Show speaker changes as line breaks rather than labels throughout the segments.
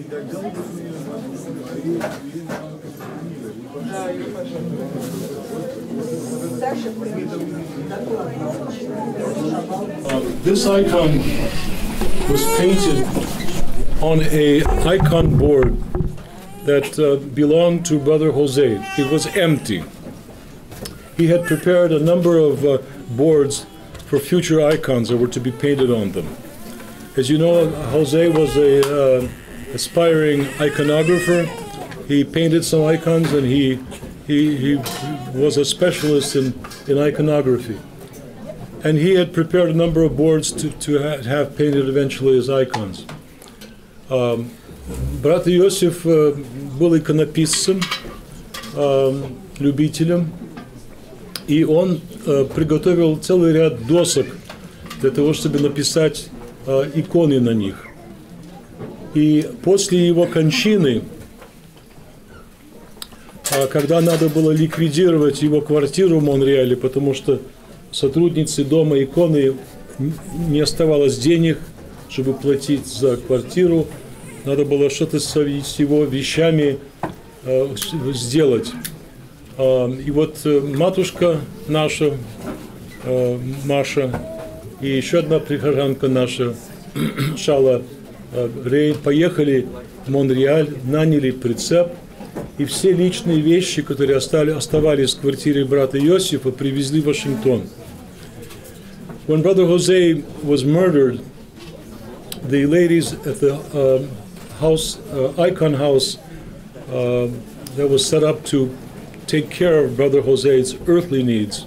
This icon was painted on an icon board that belonged to Brother Jose. It was empty. He had prepared a number of boards for future icons that were to be painted on them. As you know, Jose was an aspiring iconographer. He painted some icons, and he was a specialist in iconography. And he had prepared a number of boards to have painted eventually as icons. Брат Иосиф был иконописцем, любителем, и он приготовил целый ряд досок для того, чтобы написать иконы на них. И после его кончины, когда надо было ликвидировать его квартиру в Монреале, потому что сотрудницы дома иконы не оставалось денег, чтобы платить за квартиру, надо было что-то с его вещами сделать. И вот матушка наша, Маша, и еще одна прихожанка наша, Шала Рей, поехали в Монреаль, наняли прицеп, и все личные вещи, которые оставались в квартире брата Иосифа, привезли в Вашингтон. When Brother Jose was murdered, the ladies at the icon house that was set up to take care of Brother Jose's earthly needs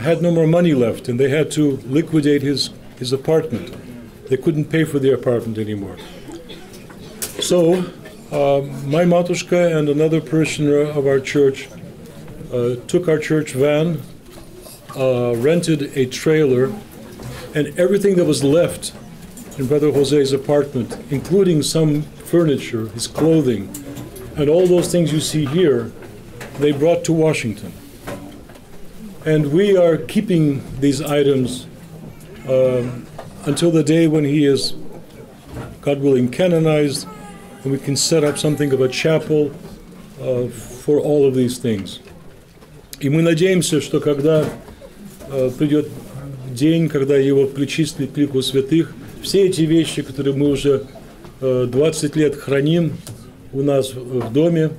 had no more money left, and they had to liquidate his apartment. They couldn't pay for the apartment anymore. So my matushka and another parishioner of our church took our church van, rented a trailer, and everything that was left in Brother Jose's apartment, including some furniture, his clothing, and all those things you see here, they brought to Washington. And we are keeping these items until the day when he is, God willing, canonized, and we can set up something of a chapel for all of these things. И мы надеемся, что когда придет день, когда его причислят к лику святых, все эти вещи, которые мы уже 20 лет храним у нас в доме,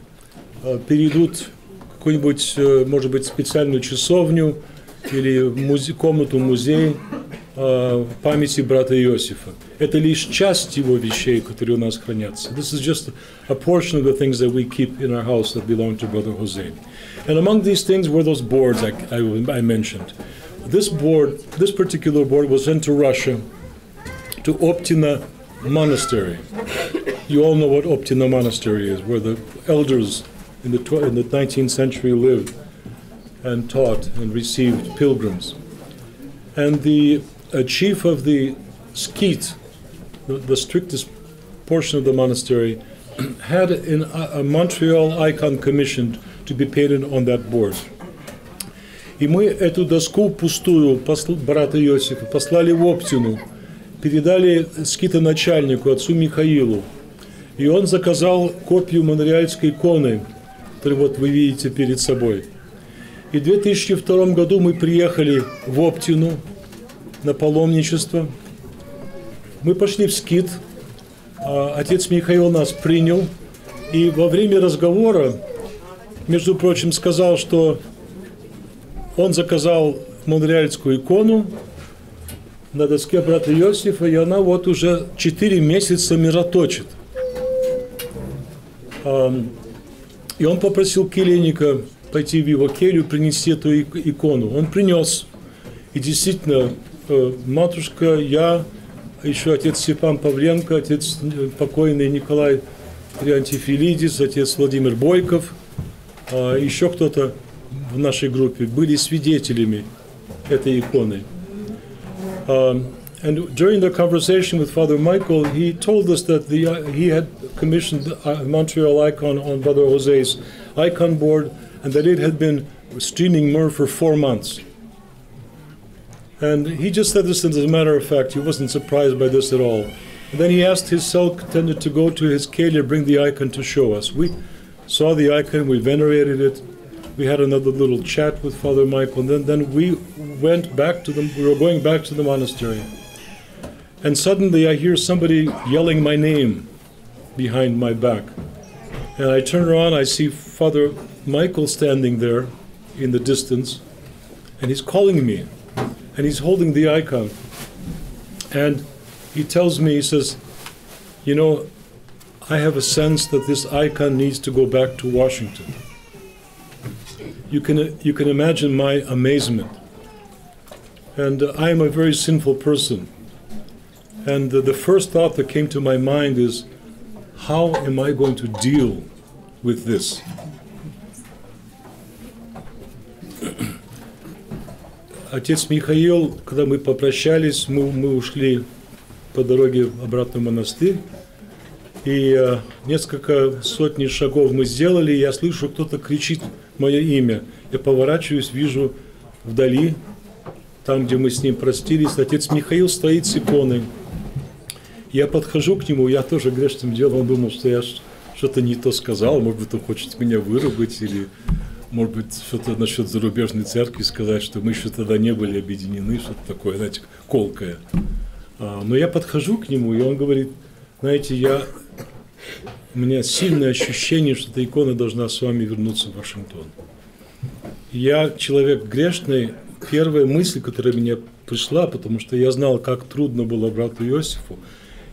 перейдут в какую-нибудь, может быть, специальную часовню или комнату-музей памяти брата Иосифа. Это лишь часть его вещей, которые у нас хранятся. This is just a portion of the things that we keep in our house that belong to Brother Jose. And among these things were those boards I mentioned. This particular board was sent to Russia, to Optina Monastery. You all know what Optina Monastery is, where the elders in the 19th century lived and taught and received pilgrims. And the chief of the skeet, the strictest portion of the monastery, had a Montreal icon commissioned to be painted on that board. И мы эту доску пустую брата Иосифа послали в Оптину, передали скитоначальнику, отцу Михаилу. И он заказал копию монреальской иконы, которую вот вы видите перед собой. И в 2002 году мы приехали в Оптину на паломничество. Мы пошли в скит, отец Михаил нас принял, и во время разговора, между прочим, сказал, что он заказал монреальскую икону на доске брата Иосифа, и она вот уже 4 месяца мироточит. И он попросил келейника пойти в его келью, принести эту икону. Он принес. И действительно, матушка, я, еще отец Степан Павленко, отец покойный Николай Триантифилидис, отец Владимир Бойков, еще кто-то в нашей группе были свидетелями этой иконы. And during the conversation with Father Michael, he told us that he had commissioned a Montreal icon on Brother Jose's icon board, and that it had been streaming myrrh for 4 months. And he just said this as a matter of fact. He wasn't surprised by this at all. And then he asked his cell attendant to go to his keller, bring the icon to show us. We saw the icon, we venerated it. We had another little chat with Father Michael, and then we went back to them. We were going back to the monastery. And suddenly I hear somebody yelling my name behind my back. And I turn around, I see Father Michael standing there in the distance, and he's calling me, and he's holding the icon. And he tells me, he says, you know, I have a sense that this icon needs to go back to Washington. You can imagine my amazement. And I am a very sinful person. And the first thought that came to my mind is, how am I going to deal with this? Отец Михаил, когда мы попрощались, мы ушли по дороге обратно в монастырь, и несколько сотни шагов мы сделали, и я слышу, кто-то кричит мое имя. Я поворачиваюсь, вижу вдали, там, где мы с ним простились, отец Михаил стоит с иконой. Я подхожу к нему, я тоже грешным делом думал, что я что-то не то сказал, может быть, он хочет меня выругать, или, может быть, что-то насчет зарубежной церкви сказать, что мы еще тогда не были объединены, что-то такое, знаете, колкое. Но я подхожу к нему, и он говорит, знаете, у меня сильное ощущение, что эта икона должна с вами вернуться в Вашингтон. Я человек грешный, первая мысль, которая мне пришла, потому что я знал, как трудно было брату Иосифу,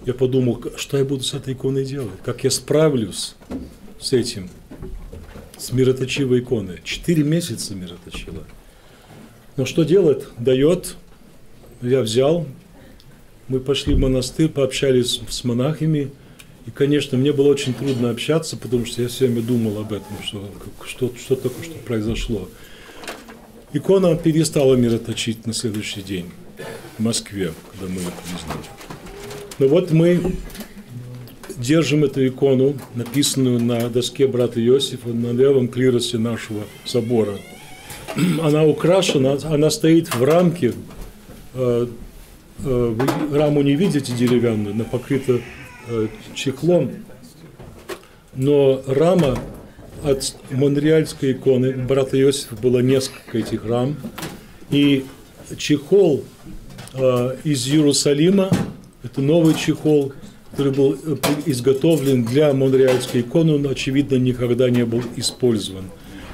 я подумал, что я буду с этой иконой делать, как я справлюсь с этим, с мироточивой иконой. 4 месяца мироточила. Но что делать? Дает. Я взял, мы пошли в монастырь, пообщались с монахами, и, конечно, мне было очень трудно общаться, потому что я все время думал об этом, что такое, что произошло. Икона перестала мироточить на следующий день в Москве, когда мы это узнали. Но вот мы держим эту икону, написанную на доске брата Иосифа, на левом клиросе нашего собора. Она украшена, она стоит в рамке. Вы раму не видите деревянную, она покрыта чехлом. Но рама от монреальской иконы брата Иосифа было несколько этих рам. И чехол из Иерусалима, это новый чехол, который был изготовлен для монреальской иконы, но, очевидно, никогда не был использован.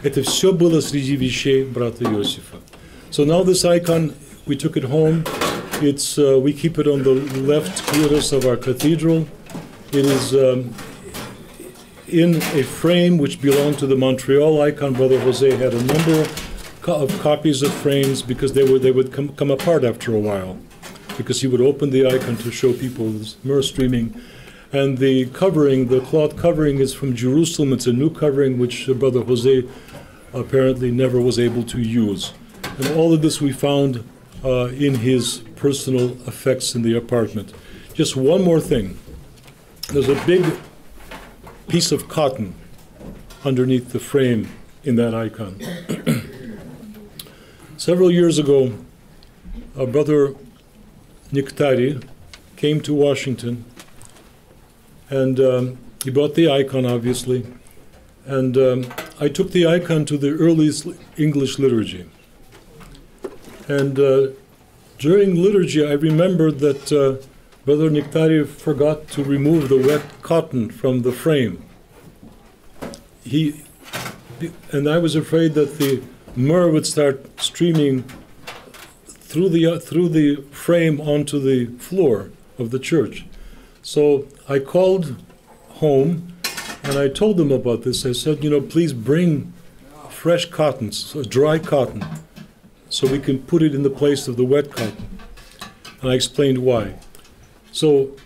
Это все было среди вещей брата Иосифа. So now this icon, we took it home. It's we keep it on the left clitus of our cathedral. It is in a frame which belonged to the Montreal icon. Brother Jose had a number of copies of frames because they would come apart after a while, because he would open the icon to show people this myrrh streaming. And the covering, the cloth covering, is from Jerusalem. It's a new covering which Brother Jose apparently never was able to use. And all of this we found in his personal effects in the apartment. Just one more thing. There's a big piece of cotton underneath the frame in that icon. Several years ago, Brother Nektari came to Washington, and he brought the icon, obviously, and I took the icon to the earliest English liturgy. And during liturgy, I remembered that Brother Nektari forgot to remove the wet cotton from the frame. And I was afraid that the myrrh would start streaming through the frame onto the floor of the church. So I called home and I told them about this. I said, you know, please bring fresh cotton, so dry cotton, so we can put it in the place of the wet cotton. And I explained why. So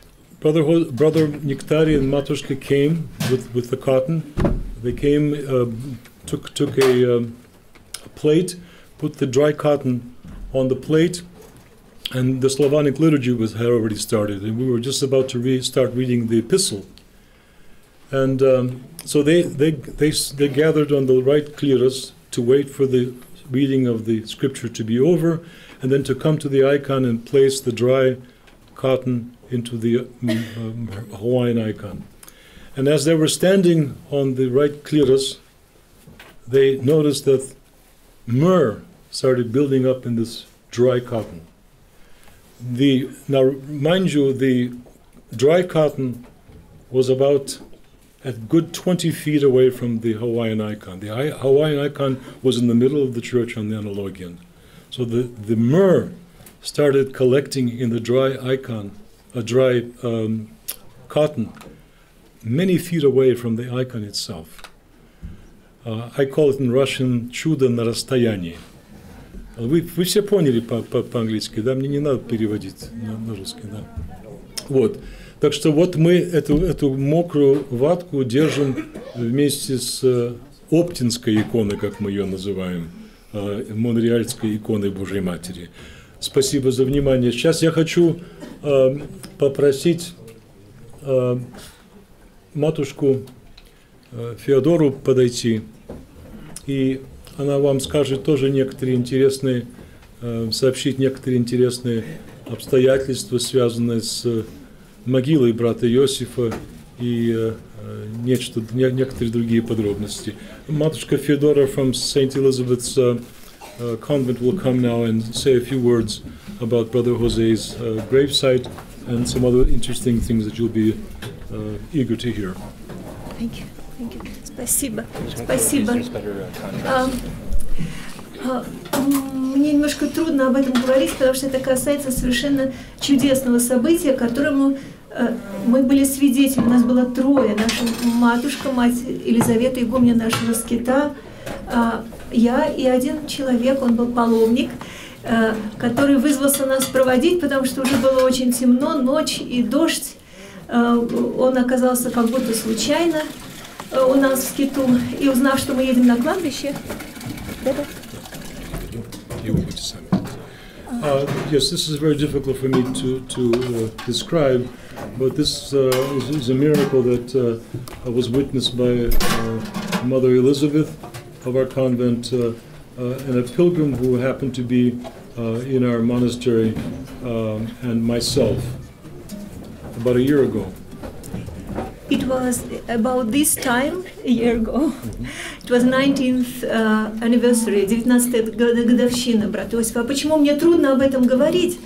Brother Nektari and Matushka came with the cotton. They came, took a plate, put the dry cotton on the plate, and the Slavonic liturgy had already started, and we were just about to start reading the epistle. And so they gathered on the right clitus to wait for the reading of the scripture to be over, and then to come to the icon and place the dry cotton into the Hawaiian icon. And as they were standing on the right kliros, they noticed that myrrh started building up in this dry cotton. Now, mind you, the dry cotton was about a good 20 feet away from the Hawaiian icon. The Hawaiian icon was in the middle of the church on the analogian. So the myrrh started collecting in the dry icon, dry cotton, many feet away from the icon itself. I call it in Russian «чудо на расстоянии». Вы все поняли по-английски, да? Мне не надо переводить на русский, да? Вот. Так что вот мы эту мокрую ватку держим вместе с оптинской иконой, как мы ее называем, монреальской иконой Божьей Матери. Спасибо за внимание. Сейчас я хочу попросить матушку Феодору подойти, и она вам скажет тоже некоторые интересные, сообщить некоторые интересные обстоятельства, связанные с могилой брата Иосифа и некоторые другие подробности. Матушка Феодора from St. Elizabeth's convent will come now and say a few words about Brother Jose's gravesite and some other interesting things that you'll be eager to hear.
Thank you. Thank you. Спасибо. Спасибо. Мне немножко трудно об этом говорить, потому что это касается совершенно чудесного события, которому мы были свидетелями. У нас было трое. Наша матушка, мать Елизавета, игуменя нашего скита, я и один человек, он был паломник, который вызвался нас проводить, потому что уже было очень темно, ночь и дождь. Он оказался как будто случайно у нас в скиту, и узнав, что мы едем на кладбище...
Yes, this is very difficult for me to describe, but this is a miracle that was witnessed by Mother Elizabeth of our convent and a pilgrim who happened to be in our monastery and myself about a year ago.
It was about this time, a year ago. It was 19th anniversary, 19-я годовщина брата Иосифа. А почему мне трудно об этом говорить?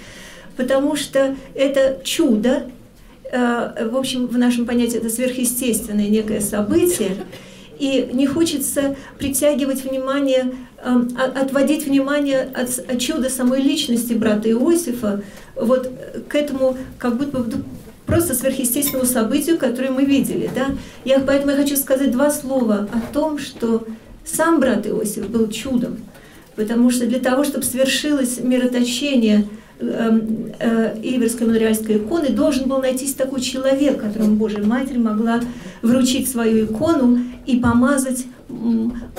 Потому что это чудо, в общем, в нашем понятии это сверхъестественное некое событие, и не хочется притягивать внимание, отводить внимание от чуда самой личности брата Иосифа вот к этому как будто бы просто сверхъестественному событию, которое мы видели. Да? Поэтому я хочу сказать два слова о том, что сам брат Иосиф был чудом, потому что для того, чтобы свершилось мироточение Иверской монреальской иконы, должен был найтись такой человек, которому Божья Матерь могла вручить свою икону и помазать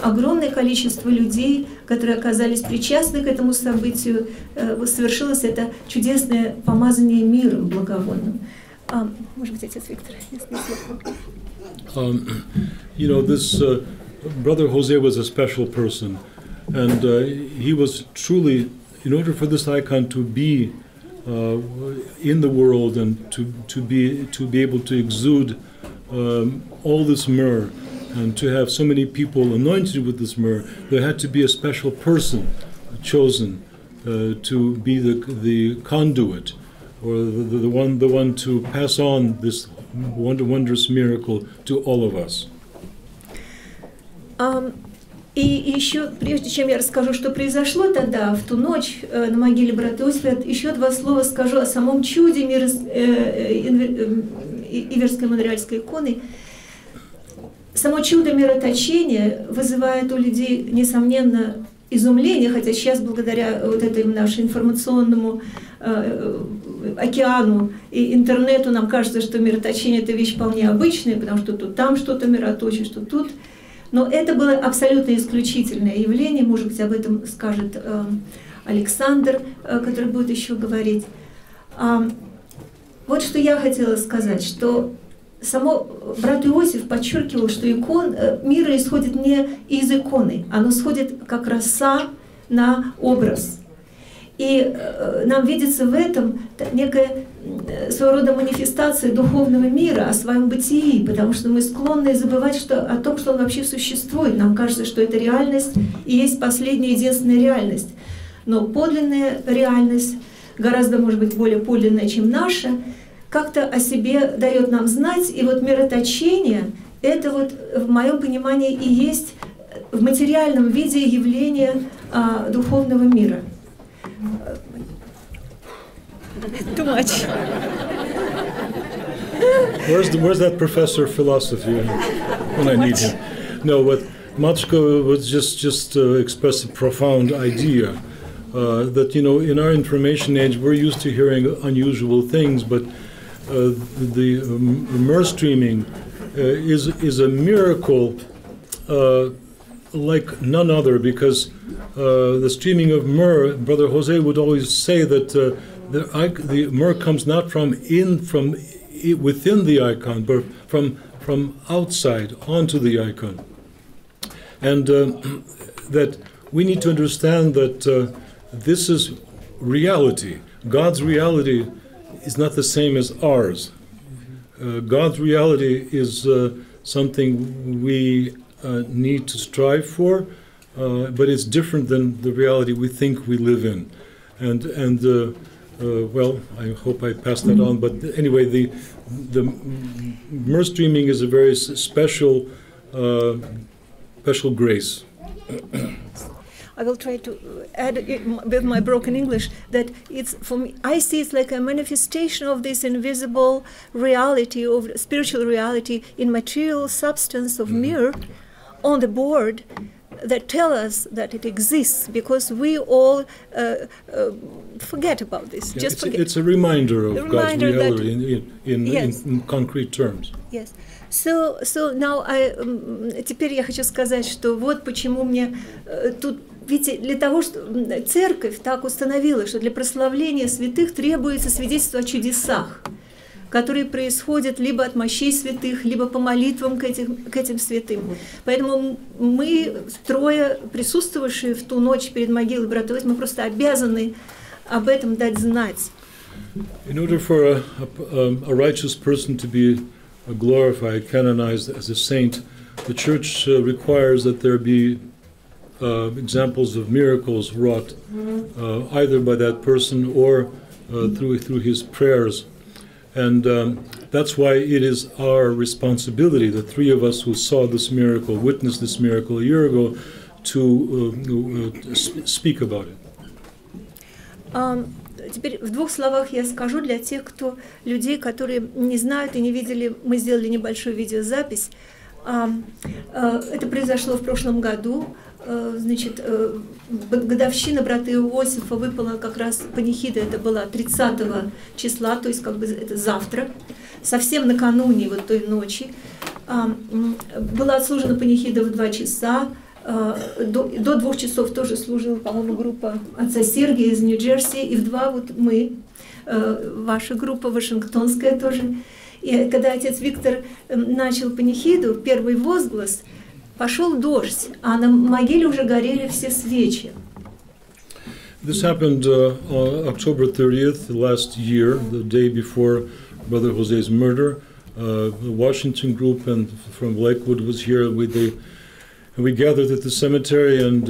огромное количество людей, которые оказались причастны к этому событию. Совершилось это чудесное помазание миром благовонным. Может быть, отец Виктор,
you know, this Brother Jose was a special person, and he was truly, in order for this icon to be in the world and to be able to exude all this myrrh and to have so many people anointed with this myrrh, there had to be a special person chosen to be the conduit, or the one to pass on this wondrous miracle to all of us.
И еще, прежде чем я расскажу, что произошло тогда, в ту ночь на могиле брата Иосифа, еще два слова скажу о самом чуде Иверской монреальской иконы. Само чудо мироточения вызывает у людей, несомненно, изумление, хотя сейчас, благодаря вот этому нашему информационному океану и интернету, нам кажется, что мироточение – это вещь вполне обычная, потому что тут там что-то мироточит, что тут. Но это было абсолютно исключительное явление, может быть, об этом скажет Александр, который будет еще говорить. Вот что я хотела сказать, что брат Иосиф подчеркивал, что мир исходит не из иконы, оно сходит как роса на образ. И нам видится в этом некая своего рода манифестация духовного мира о своем бытии, потому что мы склонны забывать о том, что он вообще существует. Нам кажется, что это реальность и есть последняя единственная реальность. Но подлинная реальность, гораздо, может быть, более подлинная, чем наша, как-то о себе дает нам знать. И вот мироточение — это вот, в моем понимании, и есть в материальном виде явление духовного мира. Too much.
Where's that professor of philosophy when I need him? No, but Matsuko was just express a profound idea that, you know, in our information age we're used to hearing unusual things, but the myrrh streaming is a miracle like none other, because the streaming of myrrh, Brother Jose would always say that the myrrh comes not from within the icon, but from outside onto the icon, and that we need to understand that this is reality. God's reality is not the same as ours. God's reality is something we need to strive for, but it's different than the reality we think we live in. And well, I hope I passed that on. But anyway, the myrrh streaming is a very special grace.
I will try to add with my broken English that it's, for me, I see it's like a manifestation of this invisible reality, of spiritual reality in material substance of myrrh on the board, that tell us that it exists, because we all forget about this.
Yeah,
just forget.
It's a reminder of God's reality in concrete terms.
Yes. So now теперь я хочу сказать, что вот почему мне тут, видите, для того, что церковь так установила, что для прославления святых требуется свидетельство о чудесах, которые происходят либо от мощей святых, либо по молитвам к этим святым. Поэтому мы, трое присутствовавшие в ту ночь перед могилой брата, мы просто обязаны об этом дать знать.
In order for a righteous person to be glorified, canonized as a saint, the Church requires that there be examples of miracles wrought, either by that person or through his prayers. And that's why it is our responsibility, the three of us who saw this miracle, witnessed this miracle a year ago, to speak about it.
Теперь в двух словах я скажу для тех, людей, которые не знают и не видели, мы сделали небольшую видеозапись. Это произошло в прошлом году. Значит, годовщина брата Иосифа выпала как раз панихида, это была 30 числа, то есть как бы это завтра, совсем накануне вот той ночи. Была отслужена панихида в 2 часа, до 2 часов тоже служила, по-моему, группа отца Сергия из Нью-Джерси, и в 2 вот мы, ваша группа вашингтонская тоже. И когда отец Виктор начал панихиду, первый возглас, пошел дождь, а на могиле уже горели все свечи.
This happened on October 30th last year, the day before Brother Jose's murder. The Washington group and from Lakewood was here. We gathered at the cemetery, and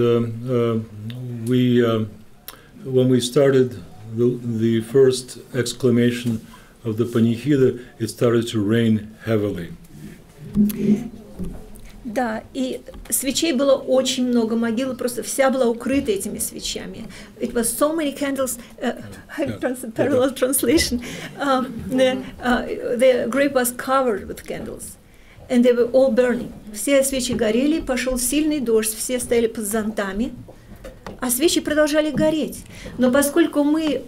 when we started the first exclamation of the panichida, it started to rain heavily.
Да, и свечей было очень много, могила просто вся была укрыта этими свечами. It was so many candles, parallel translation, the grave was covered with candles, and they were all burning. Все свечи горели, пошел сильный дождь, все стояли под зонтами, а свечи продолжали гореть. Но поскольку мы...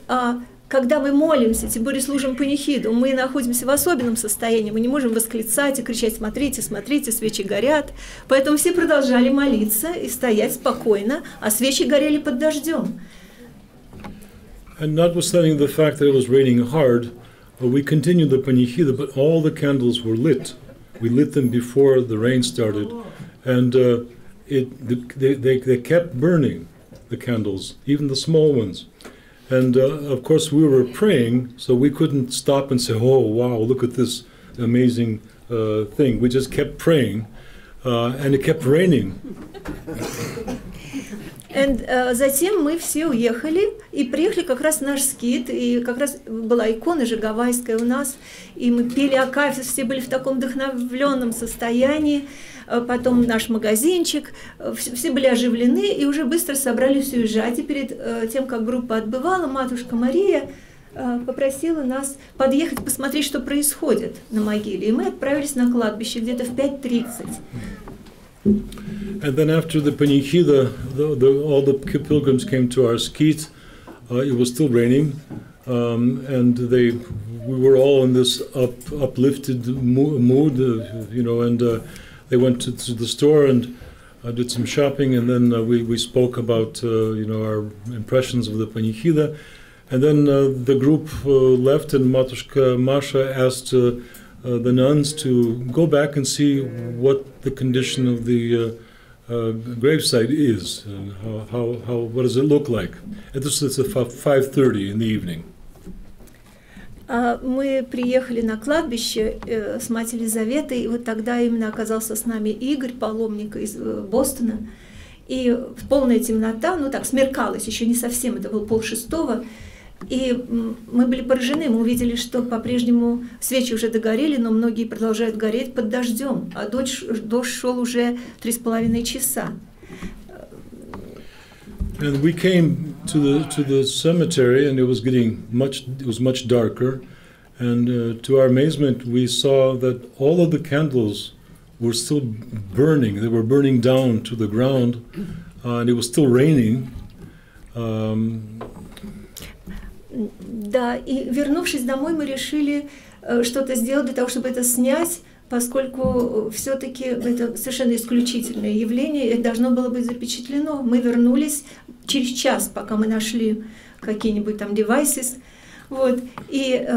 Когда мы молимся, тем более служим панихиду, мы находимся в особенном состоянии, мы не можем восклицать и кричать: смотрите, смотрите, свечи горят. Поэтому все продолжали молиться и стоять спокойно, а свечи горели под дождем.
And notwithstanding the fact that it was raining hard, we continued the panichida, but all the candles were lit. We lit them before the rain started, and they kept burning, the candles, even the small ones. And of course we were praying, so we couldn't stop and say, oh wow, look at this amazing thing. We just kept praying, and it kept raining.
Затем мы все уехали и приехали как раз в наш скит, и как раз была икона же гавайская у нас, и мы пели о кайфе, все были в таком вдохновленном состоянии, потом наш магазинчик, все были оживлены и уже быстро собрались уезжать, и перед тем, как группа отбывала, матушка Мария попросила нас подъехать посмотреть, что происходит на могиле, и мы отправились на кладбище где-то в 5:30.
And then after the panihida, all the pilgrims came to our skeet. It was still raining, and we were all in this uplifted mood, and they went to the store and did some shopping, and then we spoke about our impressions of the panihida, and then the group left, and Matushka Masha asked the nuns to go back and see what the condition of the gravesite is, and what does it look like. And this is at 5:30 in the evening.
Мы приехали на кладбище с Матерью Елизаветой, и вот тогда именно оказался с нами Игорь, паломник из Бостона, и полная темнота, смеркалось, еще не совсем, это был 5:30, и мы были поражены, мы увидели, что по-прежнему свечи уже догорели, но многие продолжают гореть под дождем, а дождь шел уже 3,5 часа.
And we came to the cemetery, and it was much darker, and to our amazement, we saw that all of the candles were still burning. They were burning down to the ground, and it was still raining.
Да, и вернувшись домой, мы решили что-то сделать для того, чтобы это снять, поскольку все-таки это совершенно исключительное явление, это должно было быть запечатлено. Мы вернулись через час, пока мы нашли какие-нибудь там девайсы, и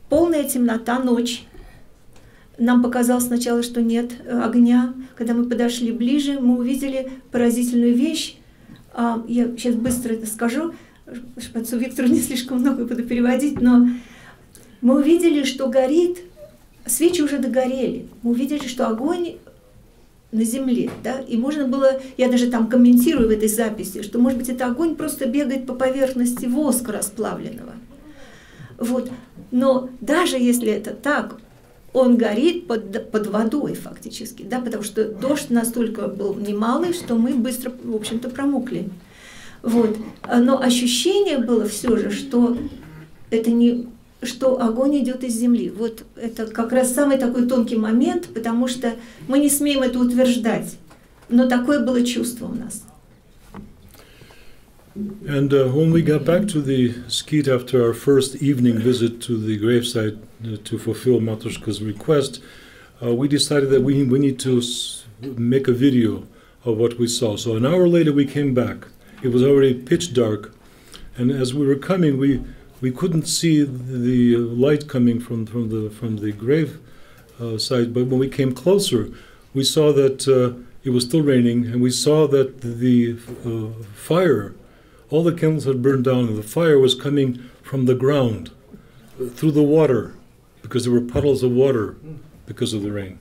полная темнота, ночь. Нам показалось сначала, что нет огня. Когда мы подошли ближе, мы увидели поразительную вещь. Я сейчас быстро это скажу, чтобы отцу Виктору не слишком много буду переводить, но мы увидели, что горит, свечи уже догорели, мы увидели, что огонь на земле, да, и можно было, я даже там комментирую в этой записи, что, может быть, это огонь просто бегает по поверхности воска расплавленного. Но даже если это так, он горит под водой фактически, да, потому что дождь настолько был немалый, что мы быстро, в общем-то, промокли. Но ощущение было все же, что это что огонь идет из земли. Это как раз самый такой тонкий момент, потому что мы не смеем это утверждать, но такое было чувство у нас.
And when we got back to the skeet after our first evening visit to the gravesite to fulfill Matushka's request, we decided that we need to make a video of what we saw. So an hour later we came back. It was already pitch dark, and as we were coming, we couldn't see the light coming from the grave side. But when we came closer, we saw that it was still raining, and we saw that the fire, all the candles had burned down, and the fire was coming from the ground through the water, because there were puddles of water because of the rain.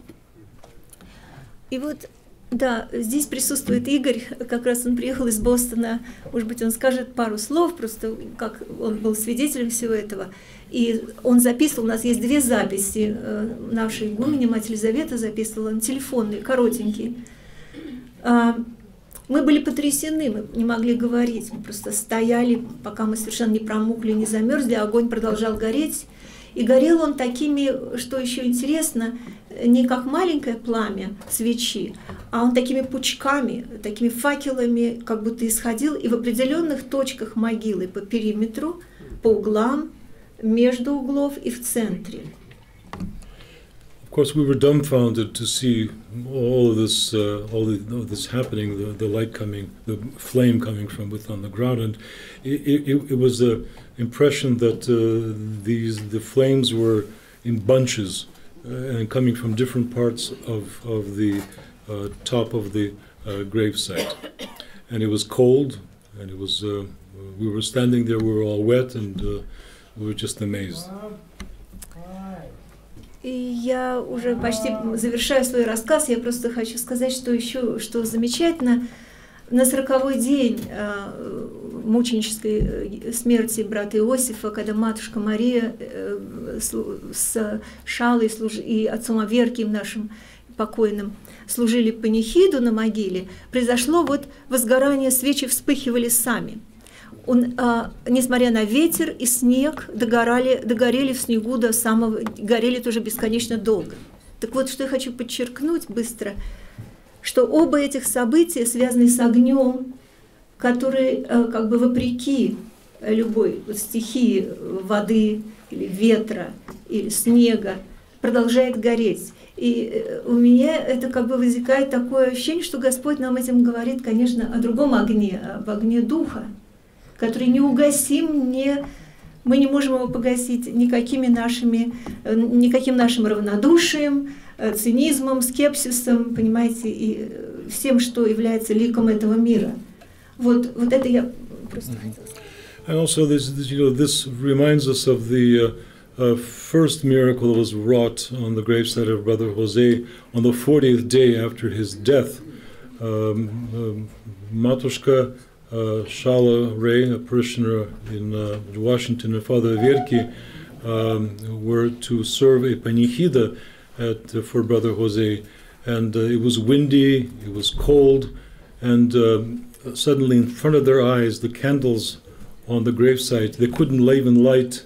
Да, здесь присутствует Игорь, как раз он приехал из Бостона, может быть, он скажет пару слов, просто как он был свидетелем всего этого. И он записывал, у нас есть 2 записи, нашей игумене, мать Елизавета записывала, телефонные, коротенькие. Мы были потрясены, мы не могли говорить, мы просто стояли, пока мы совершенно не промокли, не замерзли, а огонь продолжал гореть. И горел он такими, что еще интересно, не как маленькое пламя свечи, а он такими пучками, такими факелами как будто исходил, и в определенных точках могилы по периметру, по углам, между углов и в центре.
Of course, we were dumbfounded to see all of this happening, the light coming, the flame coming from within the ground, and it was the impression that the flames were in bunches and coming from different parts of the top of the gravesite, and it was cold, and it was We were standing there, we were all wet, and we were just amazed.
И я уже почти завершаю свой рассказ. Я просто хочу сказать, что еще, что замечательно, на 40-й день мученической смерти брата Иосифа, когда матушка Мария с Шалой и отцом Аверкием нашим покойным служили панихиду на могиле, произошло вот возгорание, свечи вспыхивали сами. Несмотря на ветер и снег, догорели в снегу до самого, горели тоже бесконечно долго. Так вот, что я хочу подчеркнуть быстро, что оба этих события связаны с огнем, который как бы вопреки любой стихии воды или ветра или снега продолжает гореть. И у меня это как бы возникает такое ощущение, что Господь нам этим говорит, конечно, о другом огне, об огне Духа, который неугасим, мы не можем его погасить никаким нашим равнодушием, цинизмом, скепсисом, понимаете, и всем, что является ликом этого мира. Вот это я просто хотела сказать.
And also, this reminds us of the first miracle that was wrought on the gravesite of Brother Jose on the 40th day after his death. Matushka Shala Ray, a parishioner in Washington, and Father Averki were to serve a panichida for Brother Jose, and it was windy, it was cold, and suddenly in front of their eyes, the candles on the gravesite, they couldn't even light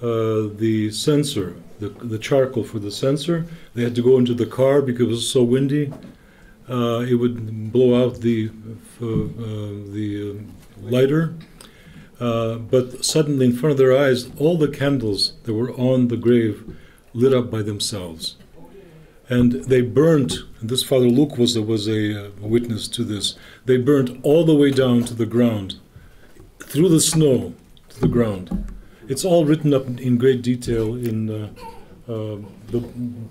the censer, the charcoal for the censer. They had to go into the car because it was so windy. It would blow out the lighter. But suddenly in front of their eyes, all the candles that were on the grave lit up by themselves. And they burnt, and this Father Luke was a witness to this, they burnt all the way down to the ground, through the snow to the ground. It's all written up in great detail in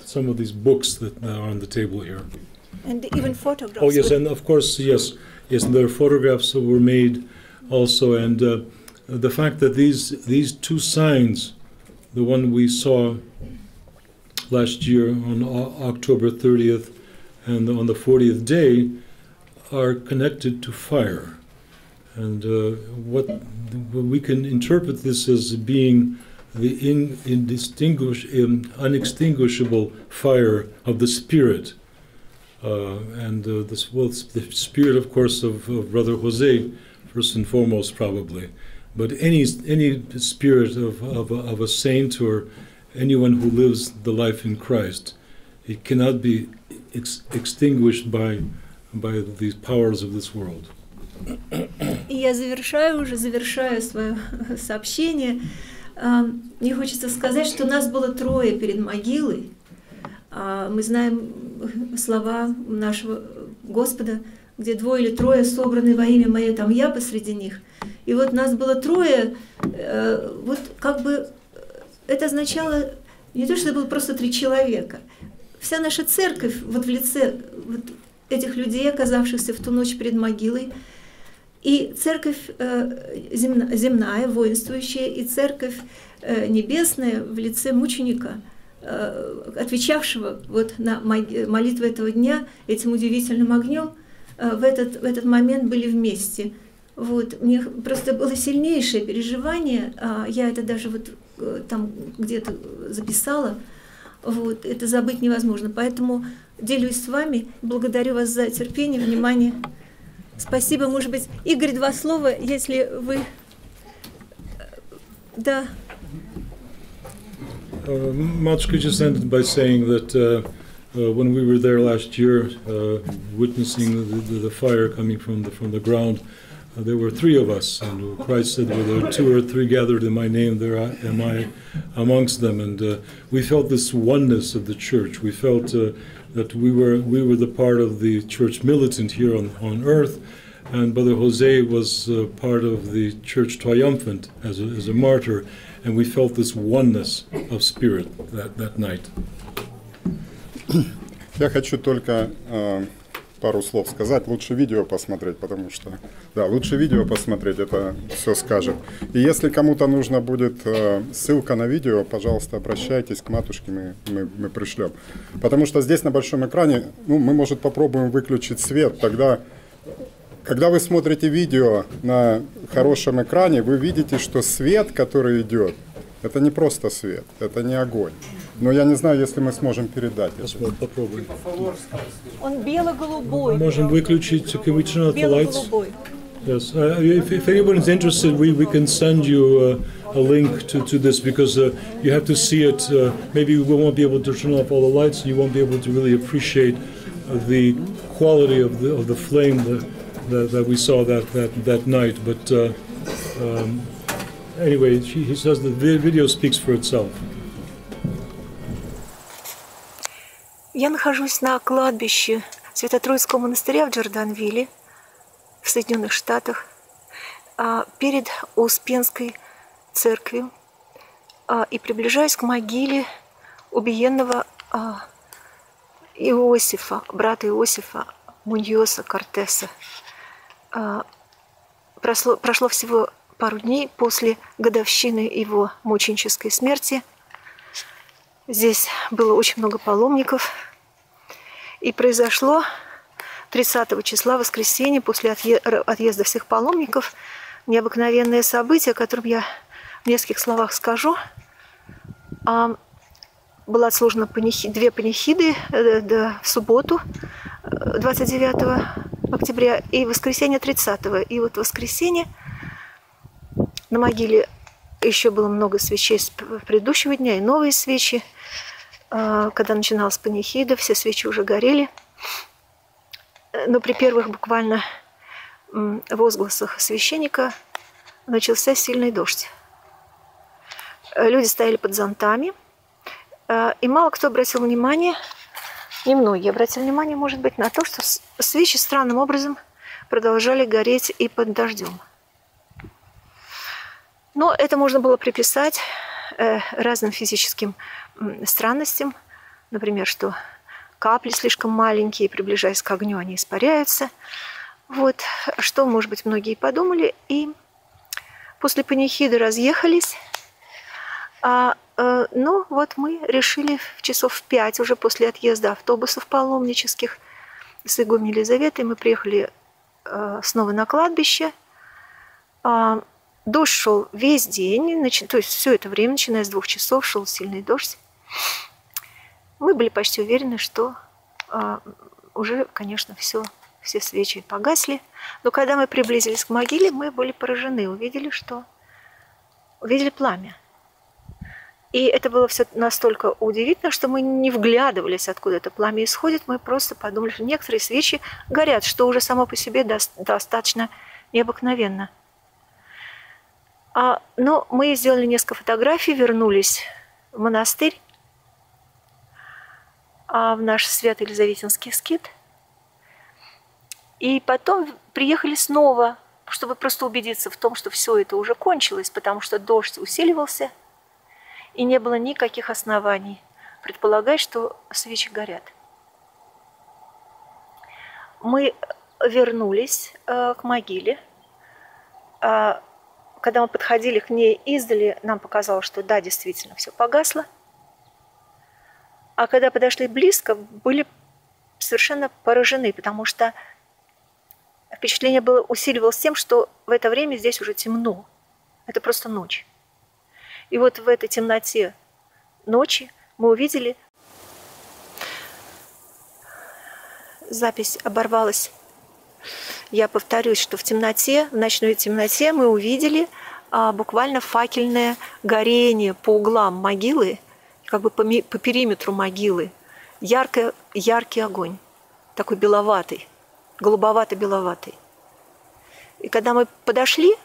some of these books that are on the table here.
And even photographs.
Oh yes, and of course, yes, and there are photographs that were made also, and the fact that these two signs, the one we saw last year on October 30th and on the 40th day, are connected to fire. And what we can interpret this as being the unextinguishable fire of the Spirit. The Spirit, of course, of Brother Jose, first and foremost, probably. But any spirit of a saint or anyone who lives the life in Christ, it cannot be extinguished by the powers of this world.
И я завершаю свое сообщение. Мне хочется сказать, что нас было трое перед могилой. Мы знаем слова нашего Господа, где двое или трое собраны во имя Мое, там я посреди них. И вот нас было трое, вот как бы это означало не то, что это было просто 3 человека. Вся наша церковь вот в лице вот этих людей, оказавшихся в ту ночь перед могилой, и церковь земная, воинствующая, и церковь небесная в лице мученика, отвечавшего вот на молитву этого дня этим удивительным огнем, в этот момент были вместе. Вот. Мне просто было сильнейшее переживание, я это даже вот там где-то записала, вот. Это забыть невозможно. Поэтому делюсь с вами, благодарю вас за терпение, внимание. Спасибо, может быть, Игорь, 2 слова, если вы... Да.
Matsuka just ended by saying that when we were there last year, witnessing the fire coming from the ground, there were 3 of us, and Christ said, "Where there are 2 or 3 gathered in my name, there am I amongst them." And we felt this oneness of the church. We felt that we were the part of the church militant here on earth, and Brother Jose was part of the church triumphant as a martyr, and we felt this oneness of spirit that night.
Я хочу только пару слов сказать. Лучше видео посмотреть, потому что, да, лучше видео посмотреть, это все скажет. И если кому-то нужно будет ссылка на видео, пожалуйста, обращайтесь к матушке, мы пришлем. Потому что здесь на большом экране, ну, мы, может, попробуем выключить свет, тогда... Когда вы смотрите видео на хорошем экране, вы видите, что свет, который идет, это не просто свет, это не огонь. Но я не знаю, если мы сможем передать это.
Попробуем.
Он бело-голубой.
Можем выключить, can we turn out the lights?
Бело-голубой.
Yes, if anyone is interested, we can send you a link to this, because you have to see it. Maybe we won't be able to turn off all the lights, and you won't be able to really appreciate the quality of the flame that we saw that night. But anyway, he says the video speaks for itself.
Я нахожусь на кладбище Свято-Троицкого монастыря в Джорданвилле, в Соединенных Штатах, перед Успенской церковью, и приближаюсь к могиле убиенного Иосифа, брата Иосифа, Munoz-Cortes'а. Прошло всего пару дней после годовщины его мученической смерти. Здесь было очень много паломников. И произошло 30 числа, воскресенье, после отъезда всех паломников, необыкновенное событие, о котором я в нескольких словах скажу. Была отслужена две панихиды в субботу, 29 октября, и воскресенье 30-го. И вот в воскресенье на могиле еще было много свечей с предыдущего дня, и новые свечи. Когда начиналась панихида, все свечи уже горели. Но при первых буквально возгласах священника начался сильный дождь. Люди стояли под зонтами, и мало кто обратил внимание, немногие обратили внимание, может быть, на то, что свечи странным образом продолжали гореть и под дождем. Но это можно было приписать разным физическим странностям, например, что капли слишком маленькие, приближаясь к огню, они испаряются. Вот, что, может быть, многие подумали, и после панихиды разъехались. Но вот мы решили в часов в 5, уже после отъезда автобусов паломнических с игуменей Елизаветой, мы приехали снова на кладбище. Дождь шел весь день, то есть все это время, начиная с 2 часов, шел сильный дождь. Мы были почти уверены, что уже, конечно, все свечи погасли. Но когда мы приблизились к могиле, мы были поражены, увидели пламя. И это было все настолько удивительно, что мы не вглядывались, откуда это пламя исходит. Мы просто подумали, что некоторые свечи горят, что уже само по себе достаточно необыкновенно. Но мы сделали несколько фотографий, вернулись в монастырь, в наш Свято-Елизаветинский скит. И потом приехали снова, чтобы просто убедиться в том, что все это уже кончилось, потому что дождь усиливался, и не было никаких оснований предполагать, что свечи горят. Мы вернулись к могиле. Когда мы подходили к ней издали, нам показалось, что да, действительно, все погасло. А когда подошли близко, были совершенно поражены, потому что впечатление усиливалось тем, что в это время здесь уже темно. Это просто ночь. И вот в этой темноте ночи мы увидели... Запись оборвалась. Я повторюсь, что в темноте, в ночной темноте мы увидели буквально факельное горение по углам могилы, как бы по периметру могилы. Яркий огонь, такой беловатый, голубовато-беловатый. И когда мы подошли,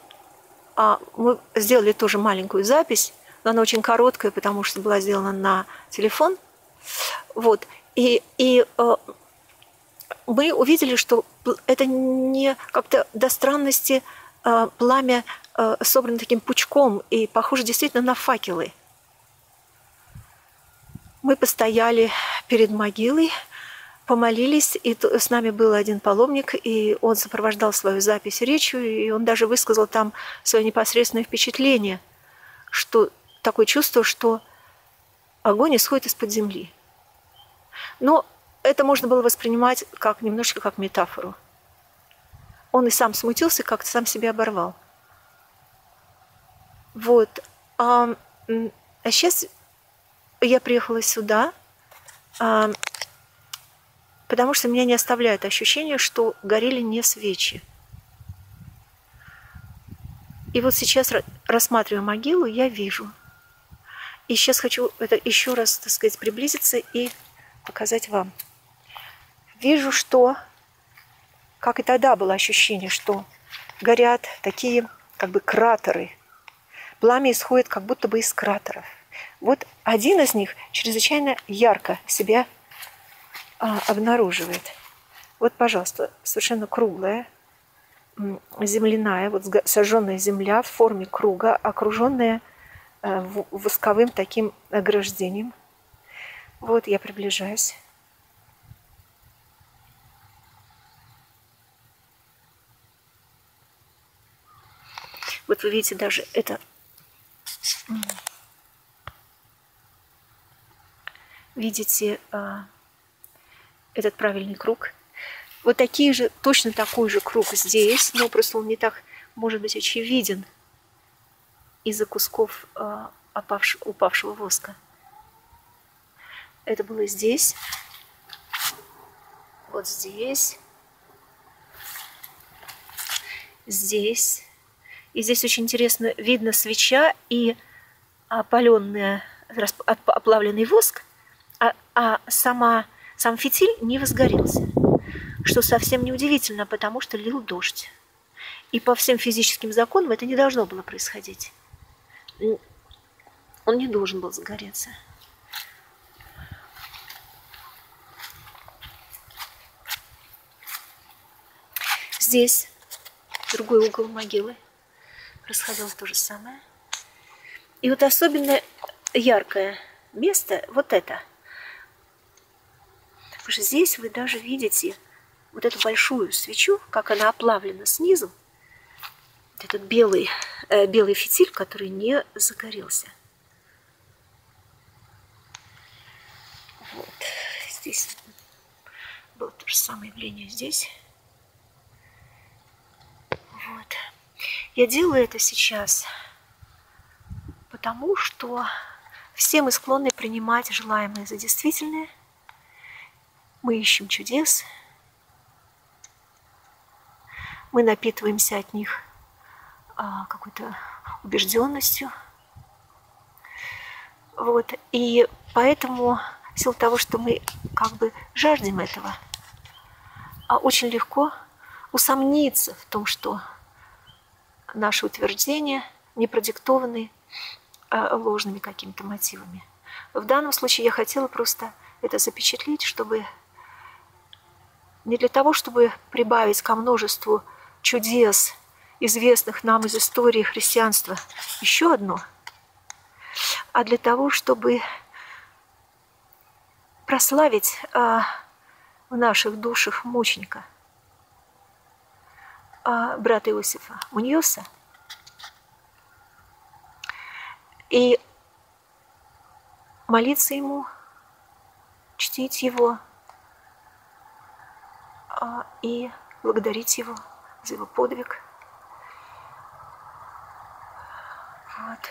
мы сделали тоже маленькую запись, но она очень короткая, потому что была сделана на телефон. Вот. И мы увидели, что это не как-то до странности пламя собрано таким пучком и похоже действительно на факелы. Мы постояли перед могилой, помолились, и с нами был один паломник, и он сопровождал свою запись речью, и он даже высказал там свое непосредственное впечатление, что такое чувство, что огонь исходит из-под земли. Но это можно было воспринимать как немножко как метафору. Он и сам смутился, как-то сам себя оборвал. Вот. А сейчас я приехала сюда, потому что меня не оставляет ощущение, что горели не свечи. И вот сейчас, рассматривая могилу, я вижу. И сейчас хочу это еще раз, так сказать, приблизиться и показать вам. Вижу, что, как и тогда было ощущение, что горят такие как бы кратеры. Пламя исходит как будто бы из кратеров. Вот один из них чрезвычайно ярко себя обнаруживает. Вот, пожалуйста, совершенно круглая, земляная, вот сожженная земля в форме круга, окруженная восковым таким ограждением. Вот я приближаюсь. Вот вы видите даже это. Видите этот правильный круг. Вот такие же, точно такой же круг здесь, но просто он не так, может быть, очевиден из-за кусков упавшего воска. Это было здесь, вот здесь, здесь. И здесь очень интересно видно свеча и опаленный, оплавленный воск, а сам фитиль не возгорелся. Что совсем неудивительно, потому что лил дождь. И по всем физическим законам это не должно было происходить. Он не должен был загореться. Здесь другой угол могилы. Происходило то же самое. И вот особенно яркое место вот это. Потому что здесь вы даже видите вот эту большую свечу, как она оплавлена снизу. Вот этот белый фитиль, который не загорелся. Вот. Здесь было то же самое явление здесь. Вот. Я делаю это сейчас, потому что все мы склонны принимать желаемое за действительное. Мы ищем чудес. Мы напитываемся от них какой-то убежденностью. Вот. И поэтому, в силу того, что мы как бы жаждем этого, очень легко усомниться в том, что наши утверждения не продиктованы ложными какими-то мотивами. В данном случае я хотела просто это запечатлеть, чтобы не для того, чтобы прибавить ко множеству чудес, известных нам из истории христианства, еще одно, а для того, чтобы прославить в наших душах мученика, брата Иосифа Муньоса, и молиться ему, чтить его и благодарить его за его подвиг. Вот.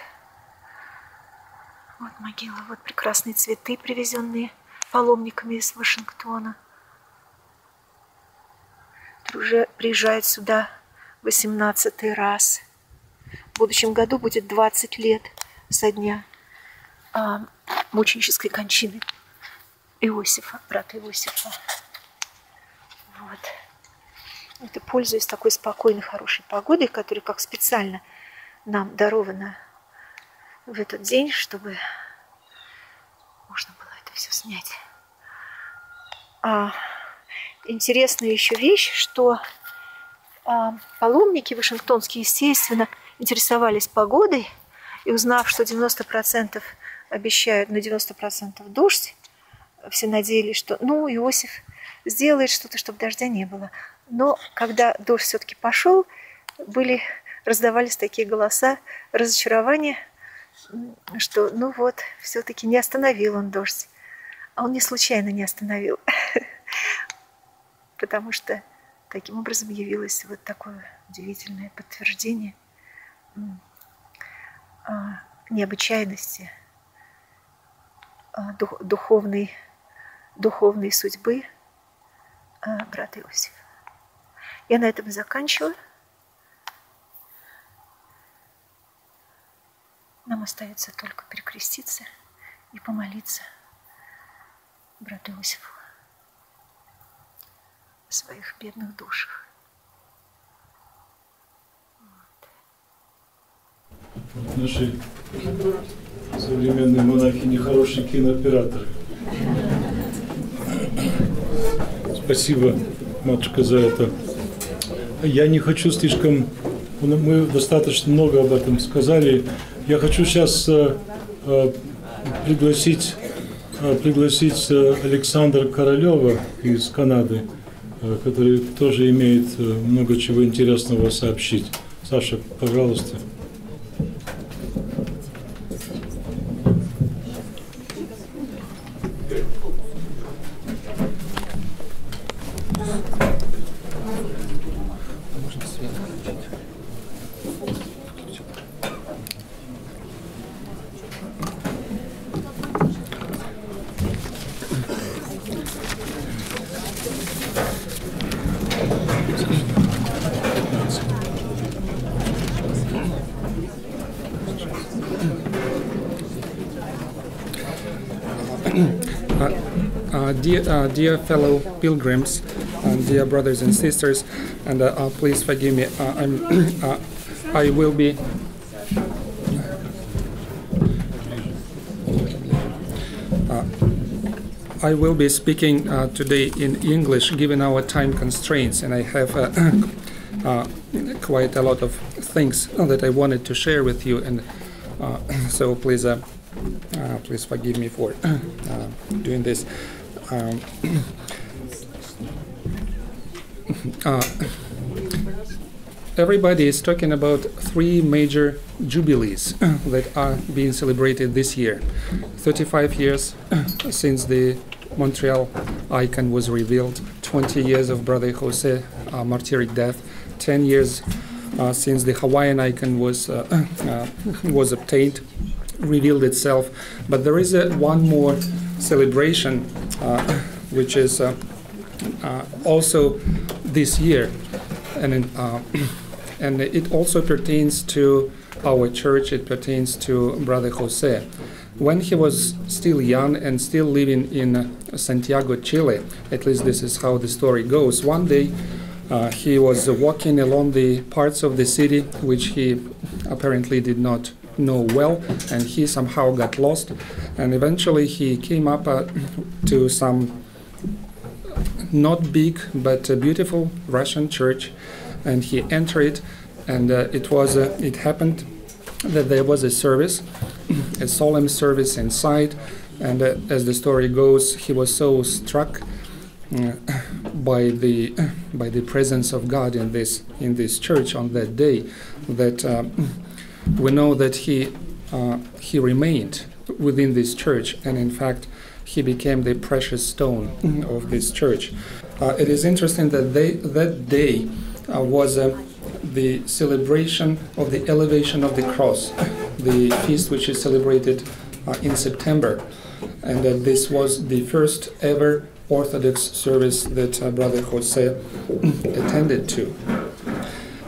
Вот могила, вот прекрасные цветы, привезенные паломниками из Вашингтона. Уже приезжает сюда 18-й раз. В будущем году будет 20 лет со дня мученической кончины Иосифа, брата Иосифа. Вот. Это пользуясь такой спокойной, хорошей погодой, которая как специально нам дарована в этот день, чтобы можно было это все снять. Интересная еще вещь, что паломники вашингтонские, естественно, интересовались погодой, и узнав, что 90% обещают, на 90% дождь, все надеялись, что, Иосиф
сделает что-то, чтобы дождя не было. Но когда дождь все-таки пошел, раздавались такие голоса разочарования, что ну вот, все-таки не остановил он дождь. А он не случайно не остановил, потому что таким образом явилось вот такое удивительное подтверждение необычайности духовной судьбы брата Иосифа. Я на этом заканчиваю. Нам остается только перекреститься и помолиться брату Иосифу о своих бедных душах.
Наши современные монахи нехорошие кинооператоры. Спасибо, матушка, за это. Я не хочу слишком... Мы достаточно много об этом сказали. Я хочу сейчас пригласить Александра Королева из Канады, который тоже имеет много чего интересного сообщить. Саша, пожалуйста.
Dear fellow pilgrims, dear brothers and sisters, and please forgive me. I will be speaking today in English, given our time constraints, and I have quite a lot of things that I wanted to share with you, and so please forgive me for doing this. Everybody is talking about three major jubilees that are being celebrated this year. 35 years since the Montreal icon was revealed, 20 years of Brother Jose martyric death, 10 years since the Hawaiian icon was obtained, revealed itself. But there is one more celebration which is also this year, and it also pertains to our church. It pertains to Brother Jose. When he was still young and still living in Santiago, Chile, at least this is how the story goes, one day he was walking along the parts of the city which he apparently did not know well, and he somehow got lost, and eventually he came up to some not big but beautiful Russian church, and he entered, and it happened that there was a service, a solemn service inside, and as the story goes, he was so struck by the presence of God in this church on that day that we know that he remained within this church, and in fact he became the precious stone of this church. It is interesting that that day was the celebration of the elevation of the cross, the feast which is celebrated in September, and that this was the first ever Orthodox service that Brother Jose attended to.